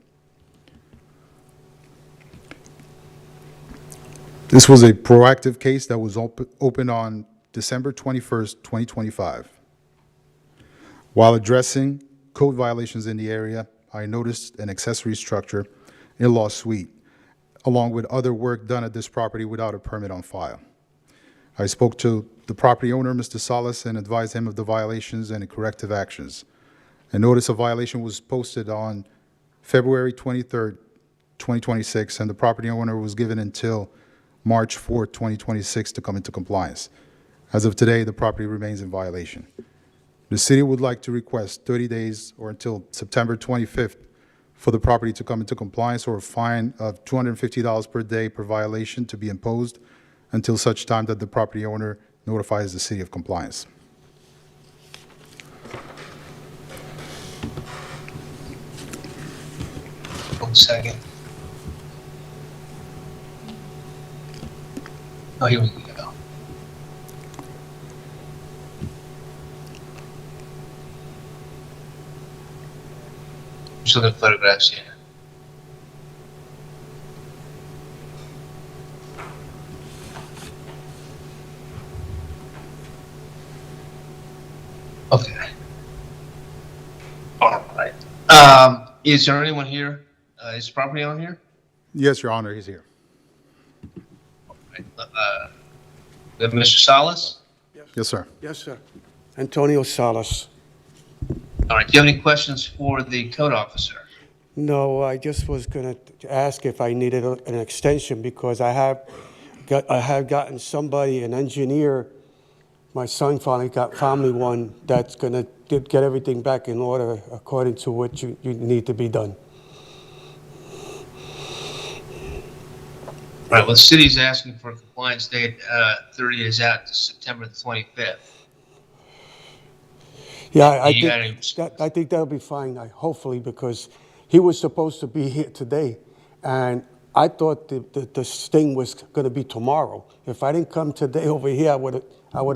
This was a proactive case that was opened on December 21st, 2025. While addressing code violations in the area, I noticed an accessory structure, in-law suite, along with other work done at this property without a permit on file. I spoke to the property owner, Mr. Salas, and advised him of the violations and the corrective actions. A notice of violation was posted on February 23rd, 2026, and the property owner was given until March 4th, 2026 to come into compliance. As of today, the property remains in violation. The city would like to request 30 days or until September 25th for the property to come into compliance, or a fine of $250 per day per violation to be imposed until such time that the property owner notifies the city of compliance. One second. Oh, here we go. Just look at photographs here. Okay. All right. Is there anyone here? Is the property owner here? Yes, Your Honor, he's here. All right. We have Mr. Salas? Yes, sir. Yes, sir. Antonio Salas. All right. Do you have any questions for the code officer? No, I just was going to ask if I needed an extension, because I have gotten somebody, an engineer. My son finally found me one that's going to get everything back in order according to what you need to be done. Right, well, the city's asking for a compliance date 30 days out to September the 25th. Yeah, You got any- I think that'll be fine, hopefully, because he was supposed to be here today, and I thought this thing was going to be tomorrow. If I didn't come today over here, I would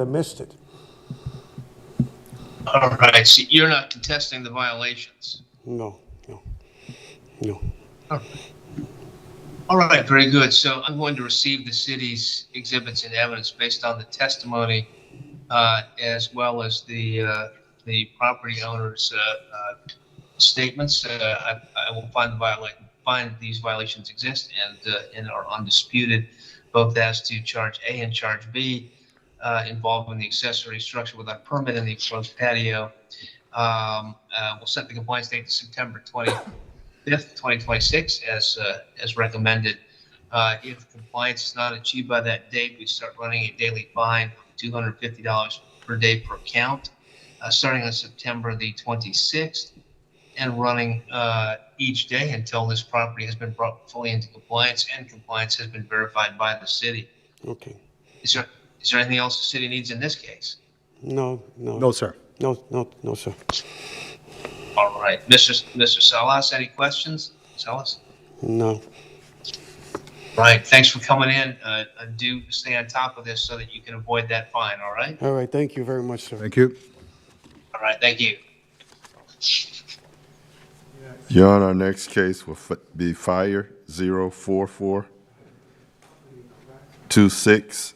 have missed it. All right, so you're not contesting the violations? No. All right, very good. So I'm going to receive the city's exhibits and evidence based on the testimony as well as the property owner's statements. I will find these violations exist and are undisputed, both as to charge A and charge B, involving the accessory structure without permit and the enclosed patio. We'll set the compliance date to September 25th, 2026, as recommended. If compliance is not achieved by that date, we start running a daily fine of $250 per day per count, starting on September the 26th, and running each day until this property has been brought fully into compliance and compliance has been verified by the city. Okay. Is there anything else the city needs in this case? No, sir. No, sir. All right, Mr. Salas, any questions? Salas? No. Right, thanks for coming in. Do stay on top of this so that you can avoid that fine, all right? All right, thank you very much, sir. Thank you. All right, thank you. Your Honor, our next case will be Fire 04426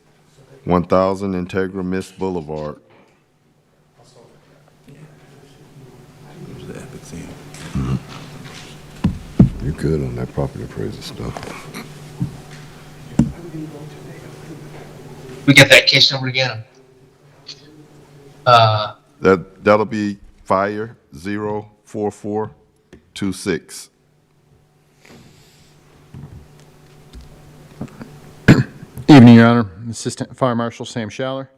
1000 Integra Mist Boulevard. You're good on that property appraisal stuff. We get that case number again. That'll be Fire 04426. Evening, Your Honor. Assistant Fire Marshal Sam Schaller.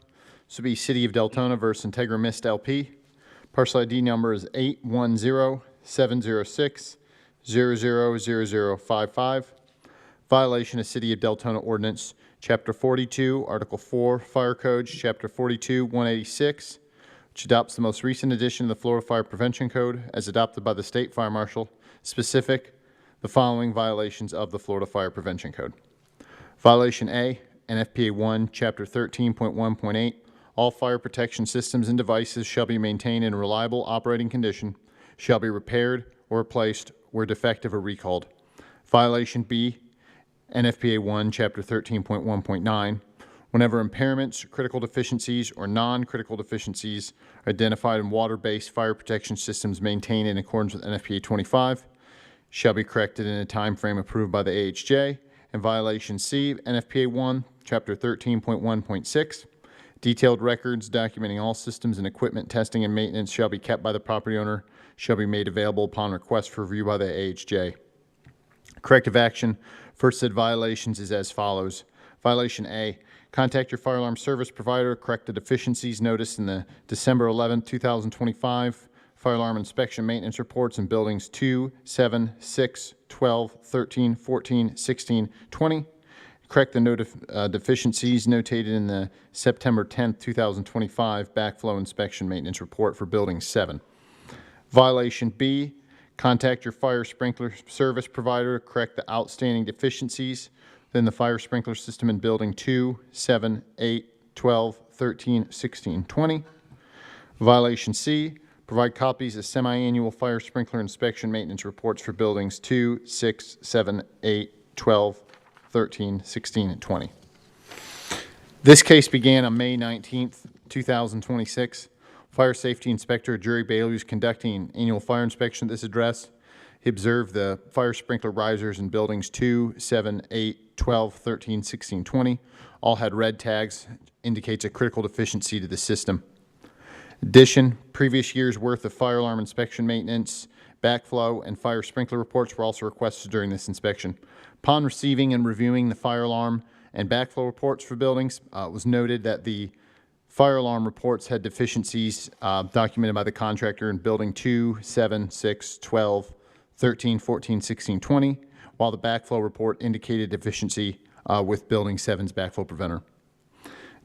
This will be City of Deltona versus Integra Mist LP. Parcel ID number is 810-706-000055. Violation of City of Deltona Ordinance, Chapter 42, Article 4, Fire Codes, Chapter 42, 186, which adopts the most recent edition of the Florida Fire Prevention Code as adopted by the State Fire Marshal, specific the following violations of the Florida Fire Prevention Code. Violation A, NFPA 1, Chapter 13.1.8, all fire protection systems and devices shall be maintained in a reliable operating condition, shall be repaired or replaced where defective or recalled. Violation B, NFPA 1, Chapter 13.1.9, whenever impairments, critical deficiencies, or non-critical deficiencies are identified in water-based fire protection systems maintained in accordance with NFPA 25, shall be corrected in a time frame approved by the AHJ. And violation C, NFPA 1, Chapter 13.1.6, detailed records documenting all systems and equipment testing and maintenance shall be kept by the property owner, shall be made available upon request for review by the AHJ. Corrective action for said violations is as follows. Violation A, contact your fire alarm service provider, correct the deficiencies noticed in the December 11, 2025 fire alarm inspection maintenance reports in buildings 2, 7, 6, 12, 13, 14, 16, 20. Correct the deficiencies notated in the September 10, 2025 backflow inspection maintenance report for building 7. Violation B, contact your fire sprinkler service provider, correct the outstanding deficiencies within the fire sprinkler system in building 2, 7, 8, 12, 13, 16, 20. Violation C, provide copies of semi-annual fire sprinkler inspection maintenance reports for buildings 2, 6, 7, 8, 12, 13, 16, and 20. This case began on May 19th, 2026. Fire Safety Inspector Jerry Bailey was conducting an annual fire inspection at this address. He observed the fire sprinkler risers in buildings 2, 7, 8, 12, 13, 16, 20. All had red tags, indicates a critical deficiency to the system. In addition, previous year's worth of fire alarm inspection maintenance, backflow, and fire sprinkler reports were also requested during this inspection. Upon receiving and reviewing the fire alarm and backflow reports for buildings, it was noted that the fire alarm reports had deficiencies documented by the contractor in building 2, 7, 6, 12, 13, 14, 16, 20, while the backflow report indicated deficiency with Building 7's backflow preventer.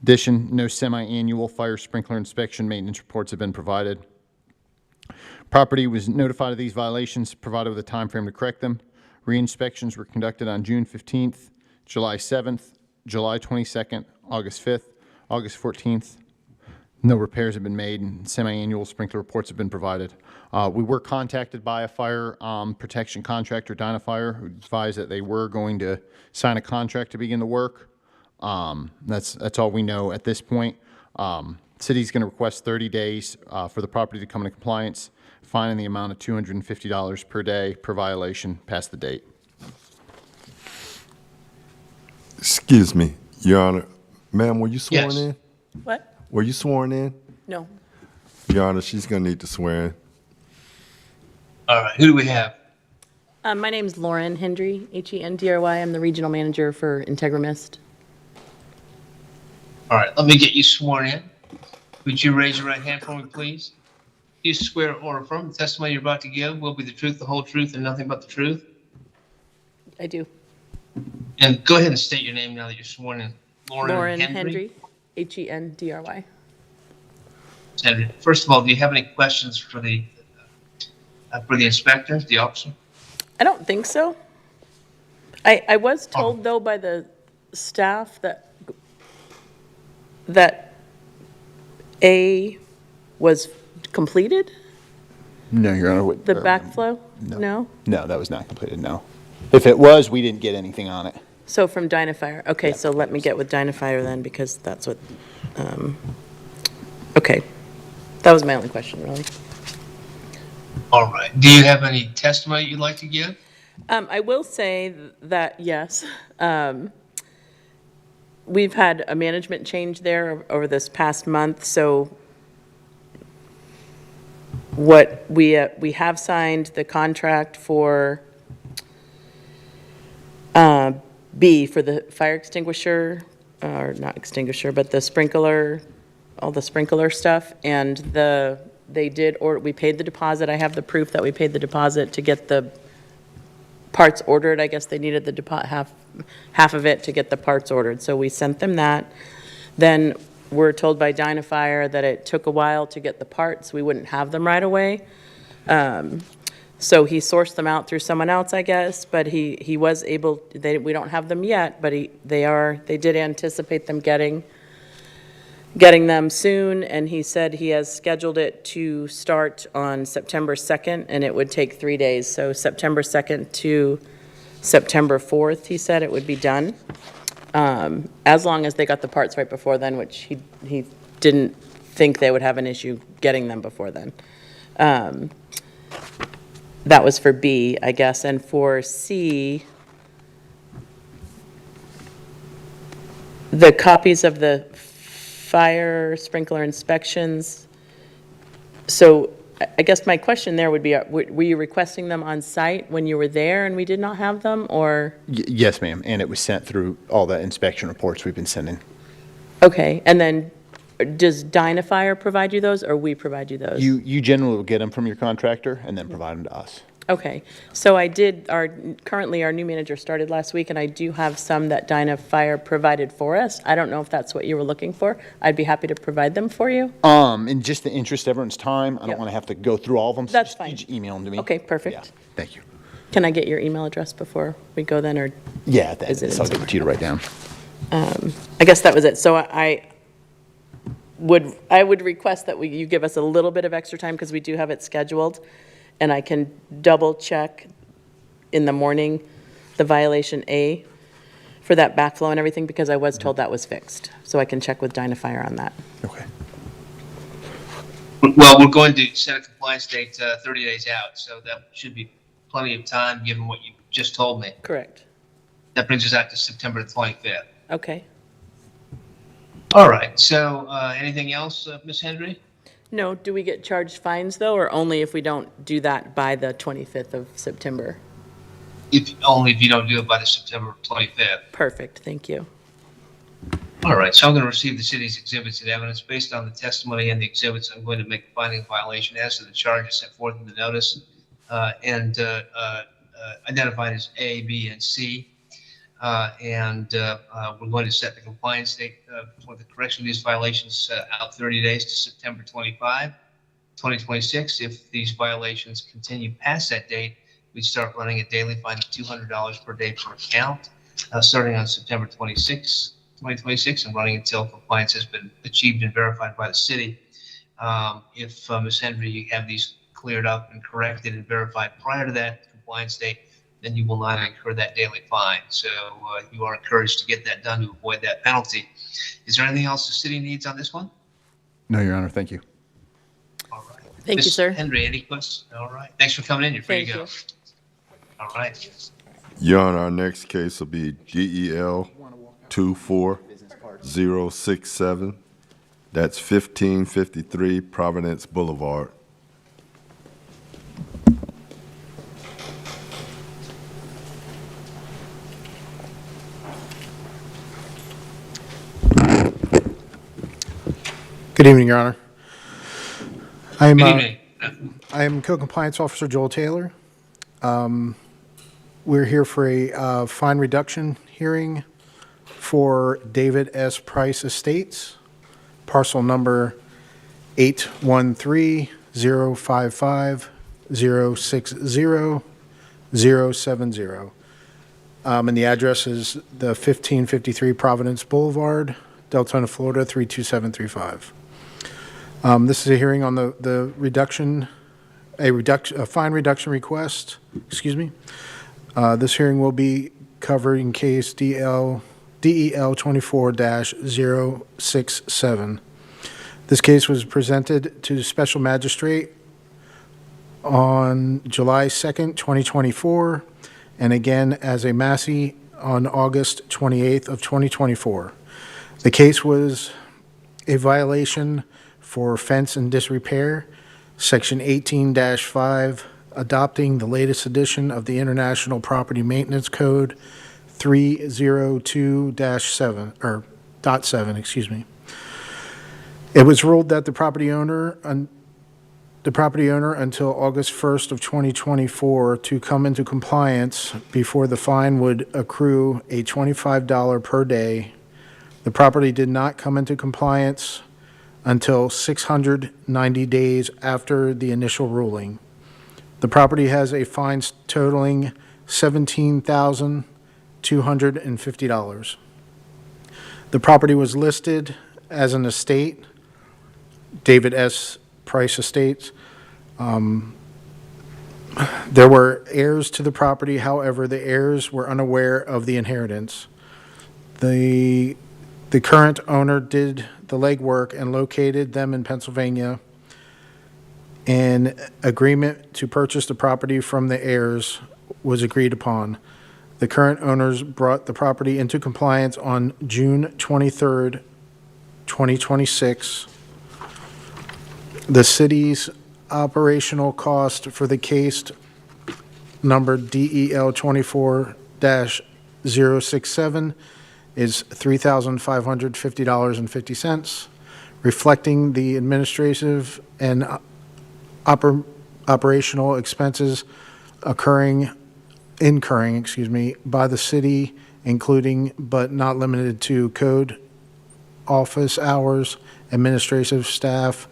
Addition, no semi-annual fire sprinkler inspection maintenance reports have been provided. Property was notified of these violations, provided with a time frame to correct them. Re-inspections were conducted on June 15th, July 7th, July 22nd, August 5th, August 14th. No repairs have been made, and semi-annual sprinkler reports have been provided. We were contacted by a fire protection contractor, Dynafire, who advised that they were going to sign a contract to begin the work. That's all we know at this point. City's going to request 30 days for the property to come into compliance, fine in the amount of $250 per day per violation past the date. Excuse me, Your Honor. Ma'am, were you sworn Yes. in? What? Were you sworn in? No. Your Honor, she's going to need to swear in. All right, who do we have? My name's Lauren Hendry, Hendry. I'm the regional manager for Integramist. All right, let me get you sworn in. Would you raise your right hand for me, please? Do you swear or affirm the testimony you're about to give will be the truth, the whole truth, and nothing but the truth? I do. And go ahead and state your name now that you're sworn in. Lauren Hendry, Hendry. Henry, first of all, do you have any questions for the inspector, the officer? I don't think so. I was told, though, by the staff that A was completed, No, Your Honor. the backflow? No? No, that was not completed, no. If it was, we didn't get anything on it. So from Dynafire. Okay, so let me get with Dynafire then, because that's what, okay. That was my only question, really. All right. Do you have any testimony you'd like to give? I will say that, yes, we've had a management change there over this past month, so what we have signed the contract for B, for the fire extinguisher, or not extinguisher, but the sprinkler, all the sprinkler stuff, and we paid the deposit. I have the proof that we paid the deposit to get the parts ordered. I guess they needed the half of it to get the parts ordered, so we sent them that. Then we're told by Dynafire that it took a while to get the parts. We wouldn't have them right away. So he sourced them out through someone else, I guess, but he was able, we don't have them yet, but they did anticipate them getting them soon, and he said he has scheduled it to start on September 2nd, and it would take 3 days. So September 2nd to September 4th, he said it would be done, as long as they got the parts right before then, which he didn't think they would have an issue getting them before then. That was for B, I guess, and for C, the copies of the fire sprinkler inspections. So I guess my question there would be, were you requesting them on site when you were there and we did not have them, or? Yes, ma'am, and it was sent through all the inspection reports we've been sending. Okay, and then does Dynafire provide you those, or we provide you those? You generally will get them from your contractor and then provide them to us. Okay, so currently our new manager started last week, and I do have some that Dynafire provided for us. I don't know if that's what you were looking for. I'd be happy to provide them for you. In just the interest of everyone's time, I don't want to have to go through all of them. So That's just, fine. you just email them to me. Okay, perfect. Yeah, thank you. Can I get your email address before we go then, or? Yeah, at the Is end, it so I'll give it to you to write down. I guess that was it. So I would request that you give us a little bit of extra time, because we do have it scheduled, and I can double check in the morning the violation A for that backflow and everything, because I was told that was fixed. So I can check with Dynafire on that. Okay. Well, we're going to set a compliance date 30 days out, so that should be plenty of time, given what you just told me. Correct. That brings us out to September 25th. Okay. All right, so anything else, Ms. Hendry? No, do we get charged fines, though, or only if we don't do that by the 25th of September? Only if you don't do it by the September 25th. Perfect, thank you. All right, so I'm going to receive the city's exhibits and evidence. Based on the testimony and the exhibits, I'm going to make a finding of violation as to the charges set forth in the notice and identified as A, B, and C. We're going to set the compliance date for the correction of these violations out 30 days to September 25, 2026. If these violations continue past that date, we'd start running a daily fine of $200 per day per account, starting on September 26, 2026, and running until compliance has been achieved and verified by the city. If Ms. Hendry, you have these cleared up and corrected and verified prior to that compliance date, then you will not incur that daily fine. So you are encouraged to get that done to avoid that penalty. Is there anything else the city needs on this one? No, Your Honor, thank you. All right. Thank you, Ms. sir. Henry, any questions? All right. Thanks for coming in. You're free to go. Thank All right. Your Honor, our next case will be DEL 24067. That's 1553 Providence Boulevard. Good evening, Your Honor. I am Good evening. Co-Compliance Officer Joel Taylor. We're here for a fine reduction hearing for David S. Price Estates, parcel number 813-055-060-070. And the address is the 1553 Providence Boulevard, Deltona, Florida 32735. This is a hearing on the reduction, a fine reduction request, excuse me. This hearing will be covering case DEL 24-067. This case was presented to the Special Magistrate on July 2nd, 2024, and again as a Massey on August 28th of 2024. The case was a violation for fence and disrepair, Section 18-5, adopting the latest edition of the International Property Maintenance Code 302-7, or .7, excuse me. It was ruled that the property owner until August 1st of 2024 to come into compliance before the fine would accrue a $25 per day. The property did not come into compliance until 690 days after the initial ruling. The property has a fine totaling $17,250. The property was listed as an estate, David S. Price Estates. There were heirs to the property. However, the heirs were unaware of the inheritance. The current owner did the legwork and located them in Pennsylvania. An agreement to purchase the property from the heirs was agreed upon. The current owners brought the property into compliance on June 23rd, 2026. The city's operational cost for the case number DEL 24-067 is $3,550.50, reflecting the administrative and operational expenses incurring by the city, including but not limited to code office hours, administrative staff,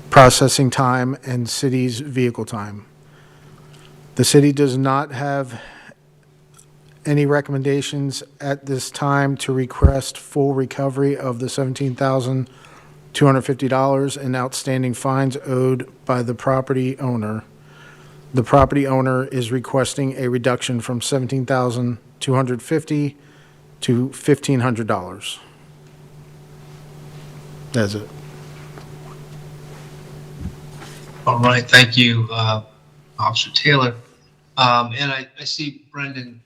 processing time, and city's vehicle time. The city does not have any recommendations at this time to request full recovery of the $17,250 in outstanding fines owed by the property owner. The property owner is requesting a reduction from $17,250 to $1,500. That's it. All right. Thank you, Officer Taylor. And I see Brendan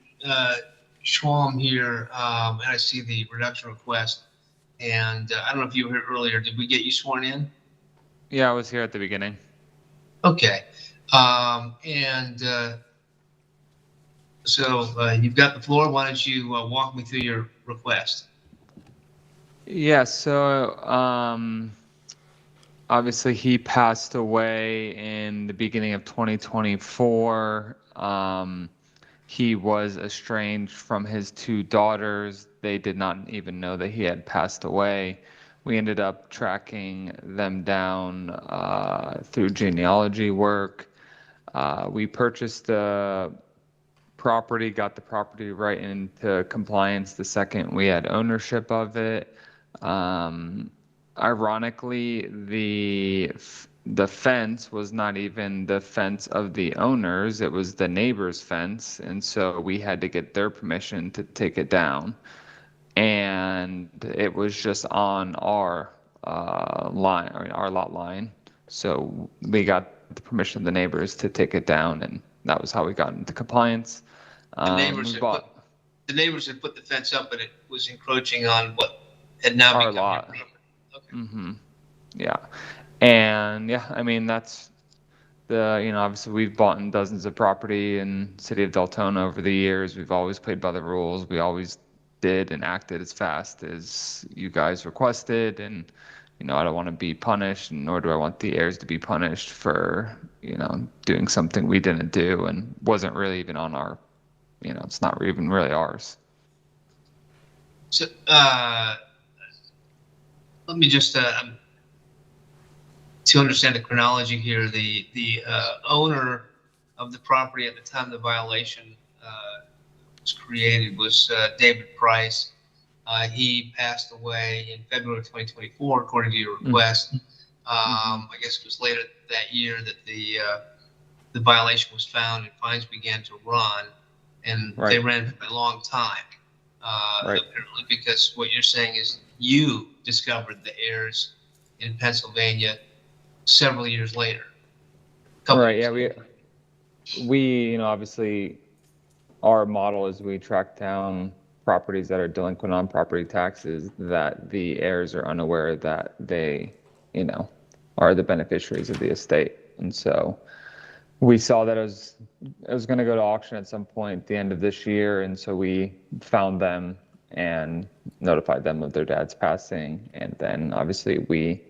Schwam here, and I see the reduction request. And I don't know if you were here earlier. Did we get you sworn in? Yeah, I was here at the beginning. Okay. So you've got the floor. Why don't you walk me through your request? Yeah, so obviously he passed away in the beginning of 2024. he was estranged from his two daughters. They did not even know that he had passed away. We ended up tracking them down through genealogy work. We purchased the property, got the property right into compliance the second we had ownership of it. Ironically, the fence was not even the fence of the owners, it was the neighbor's fence, and so we had to get their permission to take it down. And it was just on our line, or our lot line. So we got the permission of the neighbors to take it down, and that was how we got into compliance. The neighbors had put the fence up, but it was encroaching on what had now our become lot. your property. Okay. Mm-hmm. Yeah. And yeah, I mean, that's obviously we've bought in dozens of property in city of Deltona over the years. We've always played by the rules. We always did and acted as fast as you guys requested. And, I don't want to be punished, nor do I want the heirs to be punished for, doing something we didn't do and wasn't really even on our, it's not even really ours. So, let me just, to understand the chronology here, the owner of the property at the time the violation was created was David Price. He passed away in February 2024, according to your request. I guess it was later that year that the violation was found and fines began to run, and they ran for a long time. Apparently, because what you're saying is you discovered the heirs in Pennsylvania several years later. Right. Yeah. We obviously our model is we track down properties that are delinquent on property taxes that the heirs are unaware that they, are the beneficiaries of the estate. And so we saw that it was going to go to auction at some point at the end of this year. And so we found them and notified them of their dad's passing. And then obviously we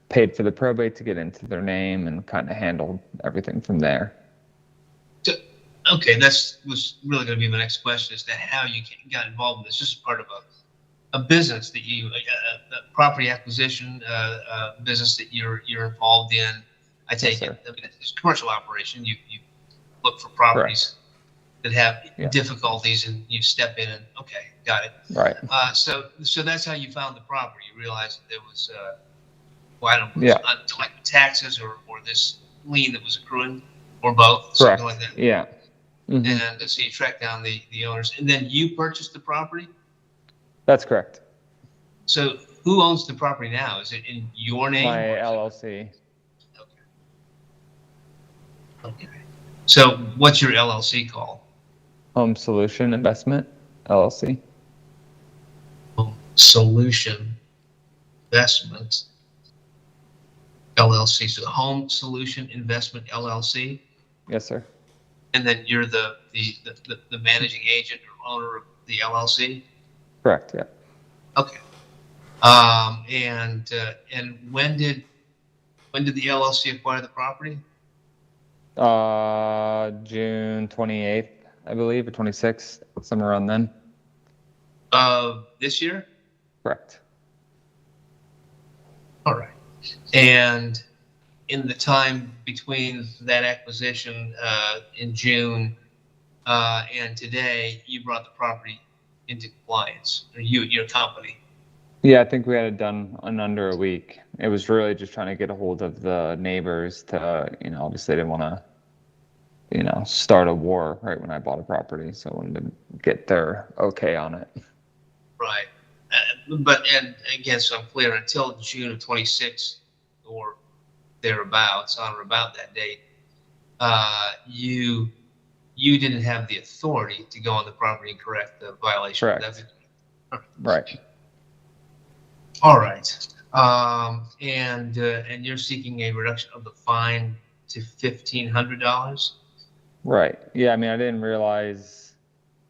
paid for the probate to get into their name and kind of handled everything from there. Okay, was really going to be my next question, as to how you got involved in this. This is part of a business that a property acquisition business that you're involved in. I take it. I mean, it's a commercial operation. You look for properties that have difficulties, and you step in and okay, got it. Right. So that's how you found the property. You realized that there was uncollected taxes or this lien that was accruing, or both, something like that. Yeah. Mm-hmm. And so you track down the owners, and then you purchased the property? That's correct. So who owns the property now? Is it in your name? My LLC. Okay. So what's your LLC called? Home Solution Investment LLC. Home Solution Investment LLC. So Home Solution Investment LLC? Yes, sir. And then you're the managing agent or owner of the LLC? Correct. Yeah. Okay. And when did the LLC acquire the property? June 28th, I believe, or 26th, somewhere around then. This year? Correct. All right. And in the time between that acquisition in June and today, you brought the property into compliance, or your company? Yeah, I think we had it done in under a week. It was really just trying to get a hold of the neighbors to, obviously they didn't want to, start a war right when I bought a property. So I wanted to get their okay on it. Right. And again, so I'm clear, until June of 26 or thereabouts, on or about that date, you didn't have the authority to go on the property and correct the violation. Correct. Right. All right. And you're seeking a reduction of the fine to $1,500? Right. Yeah, I mean, I didn't realize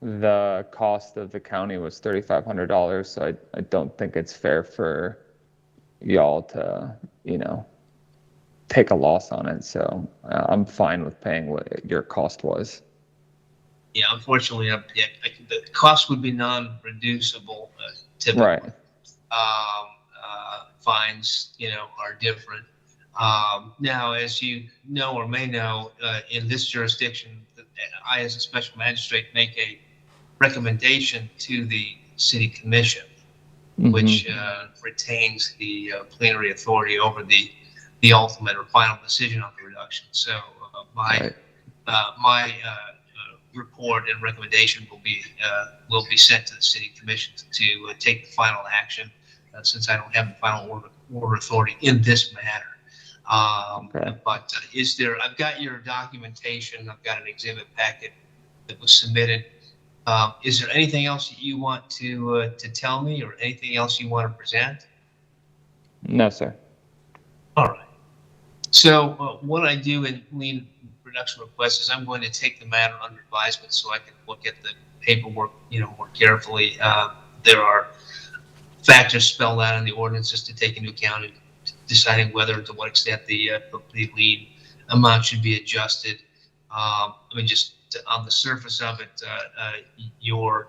the cost of the county was $3,500, so I don't think it's fair for y'all to, take a loss on it. So I'm fine with paying what your cost was. Yeah, unfortunately, the cost would be non-reducible typically. Right. Fines, are different. Now, as you know or may know, in this jurisdiction, I, as a special magistrate, make a recommendation to the city commission, which retains the plenary authority over the ultimate or final decision on the reduction. So my report and recommendation will be sent to the city commission to take the final action, since I don't have the final order authority in this matter. But I've got your documentation. I've got an exhibit packet that was submitted. Is there anything else that you want to tell me, or anything else you want to present? No, sir. All right. So what I do in lien reduction requests is I'm going to take the matter under advisement so I can look at the paperwork, more carefully. There are factors spelled out in the ordinances to take into account in deciding whether, to what extent the lien amount should be adjusted. Just on the surface of it, your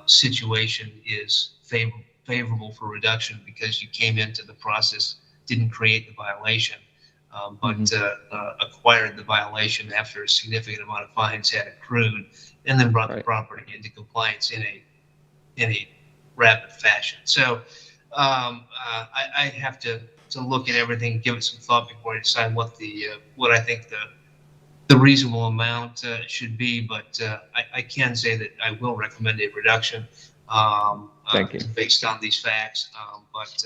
situation is favorable for reduction because you came into the process, didn't create the violation, but acquired the violation after a significant amount of fines had accrued, and then brought the property into compliance in a rapid fashion. So I have to look at everything, give it some thought before I decide what I think the reasonable amount should be. But I can say that I will recommend a reduction. Thank you. Based on these facts. But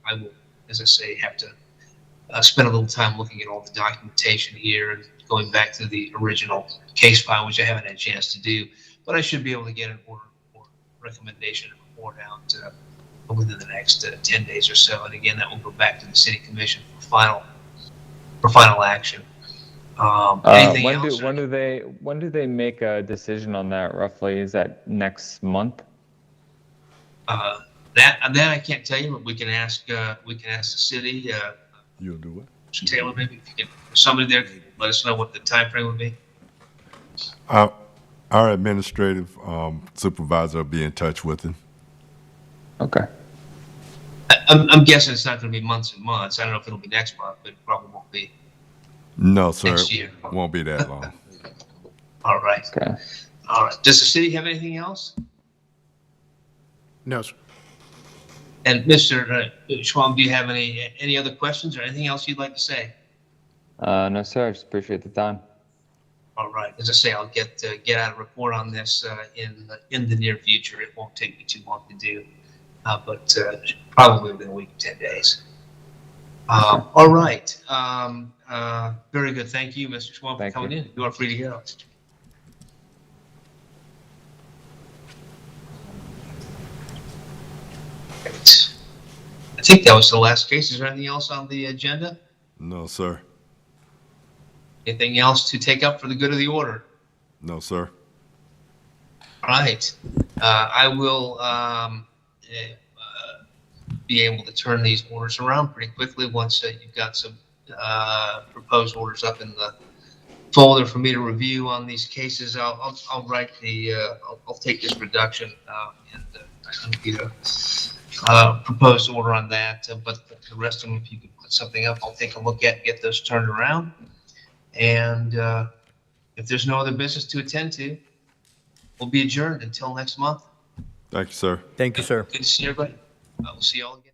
I will, as I say, have to spend a little time looking at all the documentation here and going back to the original case file, which I haven't had a chance to do. But I should be able to get an order or recommendation and report out within the next 10 days or so. And again, that will go back to the city commission for final action. Anything else? When do they make a decision on that roughly? Is that next month? That I can't tell you, but we can ask the city. You'll do it. Mr. Taylor, maybe if you get somebody there, let us know what the time frame would be. Our administrative supervisor will be in touch with him. Okay. I'm guessing it's not going to be months and months. I don't know if it'll be next month, but it probably won't be. No, sir. Next year. It won't be that long. All right. Okay. All right. Does the city have anything else? No, sir. And Mr. Schwab, do you have any other questions or anything else you'd like to say? No, sir. I just appreciate the time. All right. As I say, I'll get out a report on this in the near future. It won't take me too long to do, but probably within a week, 10 days. All right. Very good. Thank you, Mr. Schwab, for coming in. You are free to go. Great. I think that was the last case. Is there anything else on the agenda? No, sir. Anything else to take up for the good of the order? No, sir. All right. I will be able to turn these orders around pretty quickly once you've got some proposed orders up in the folder for me to review on these cases. I'll write I'll take this reduction and I'll get a proposed order on that. But the rest of them, if you could put something up, I'll take a look at and get those turned around. And if there's no other business to attend to, we'll be adjourned until next month. Thank you, sir. Thank you, sir. Good to see everybody. We'll see you all again.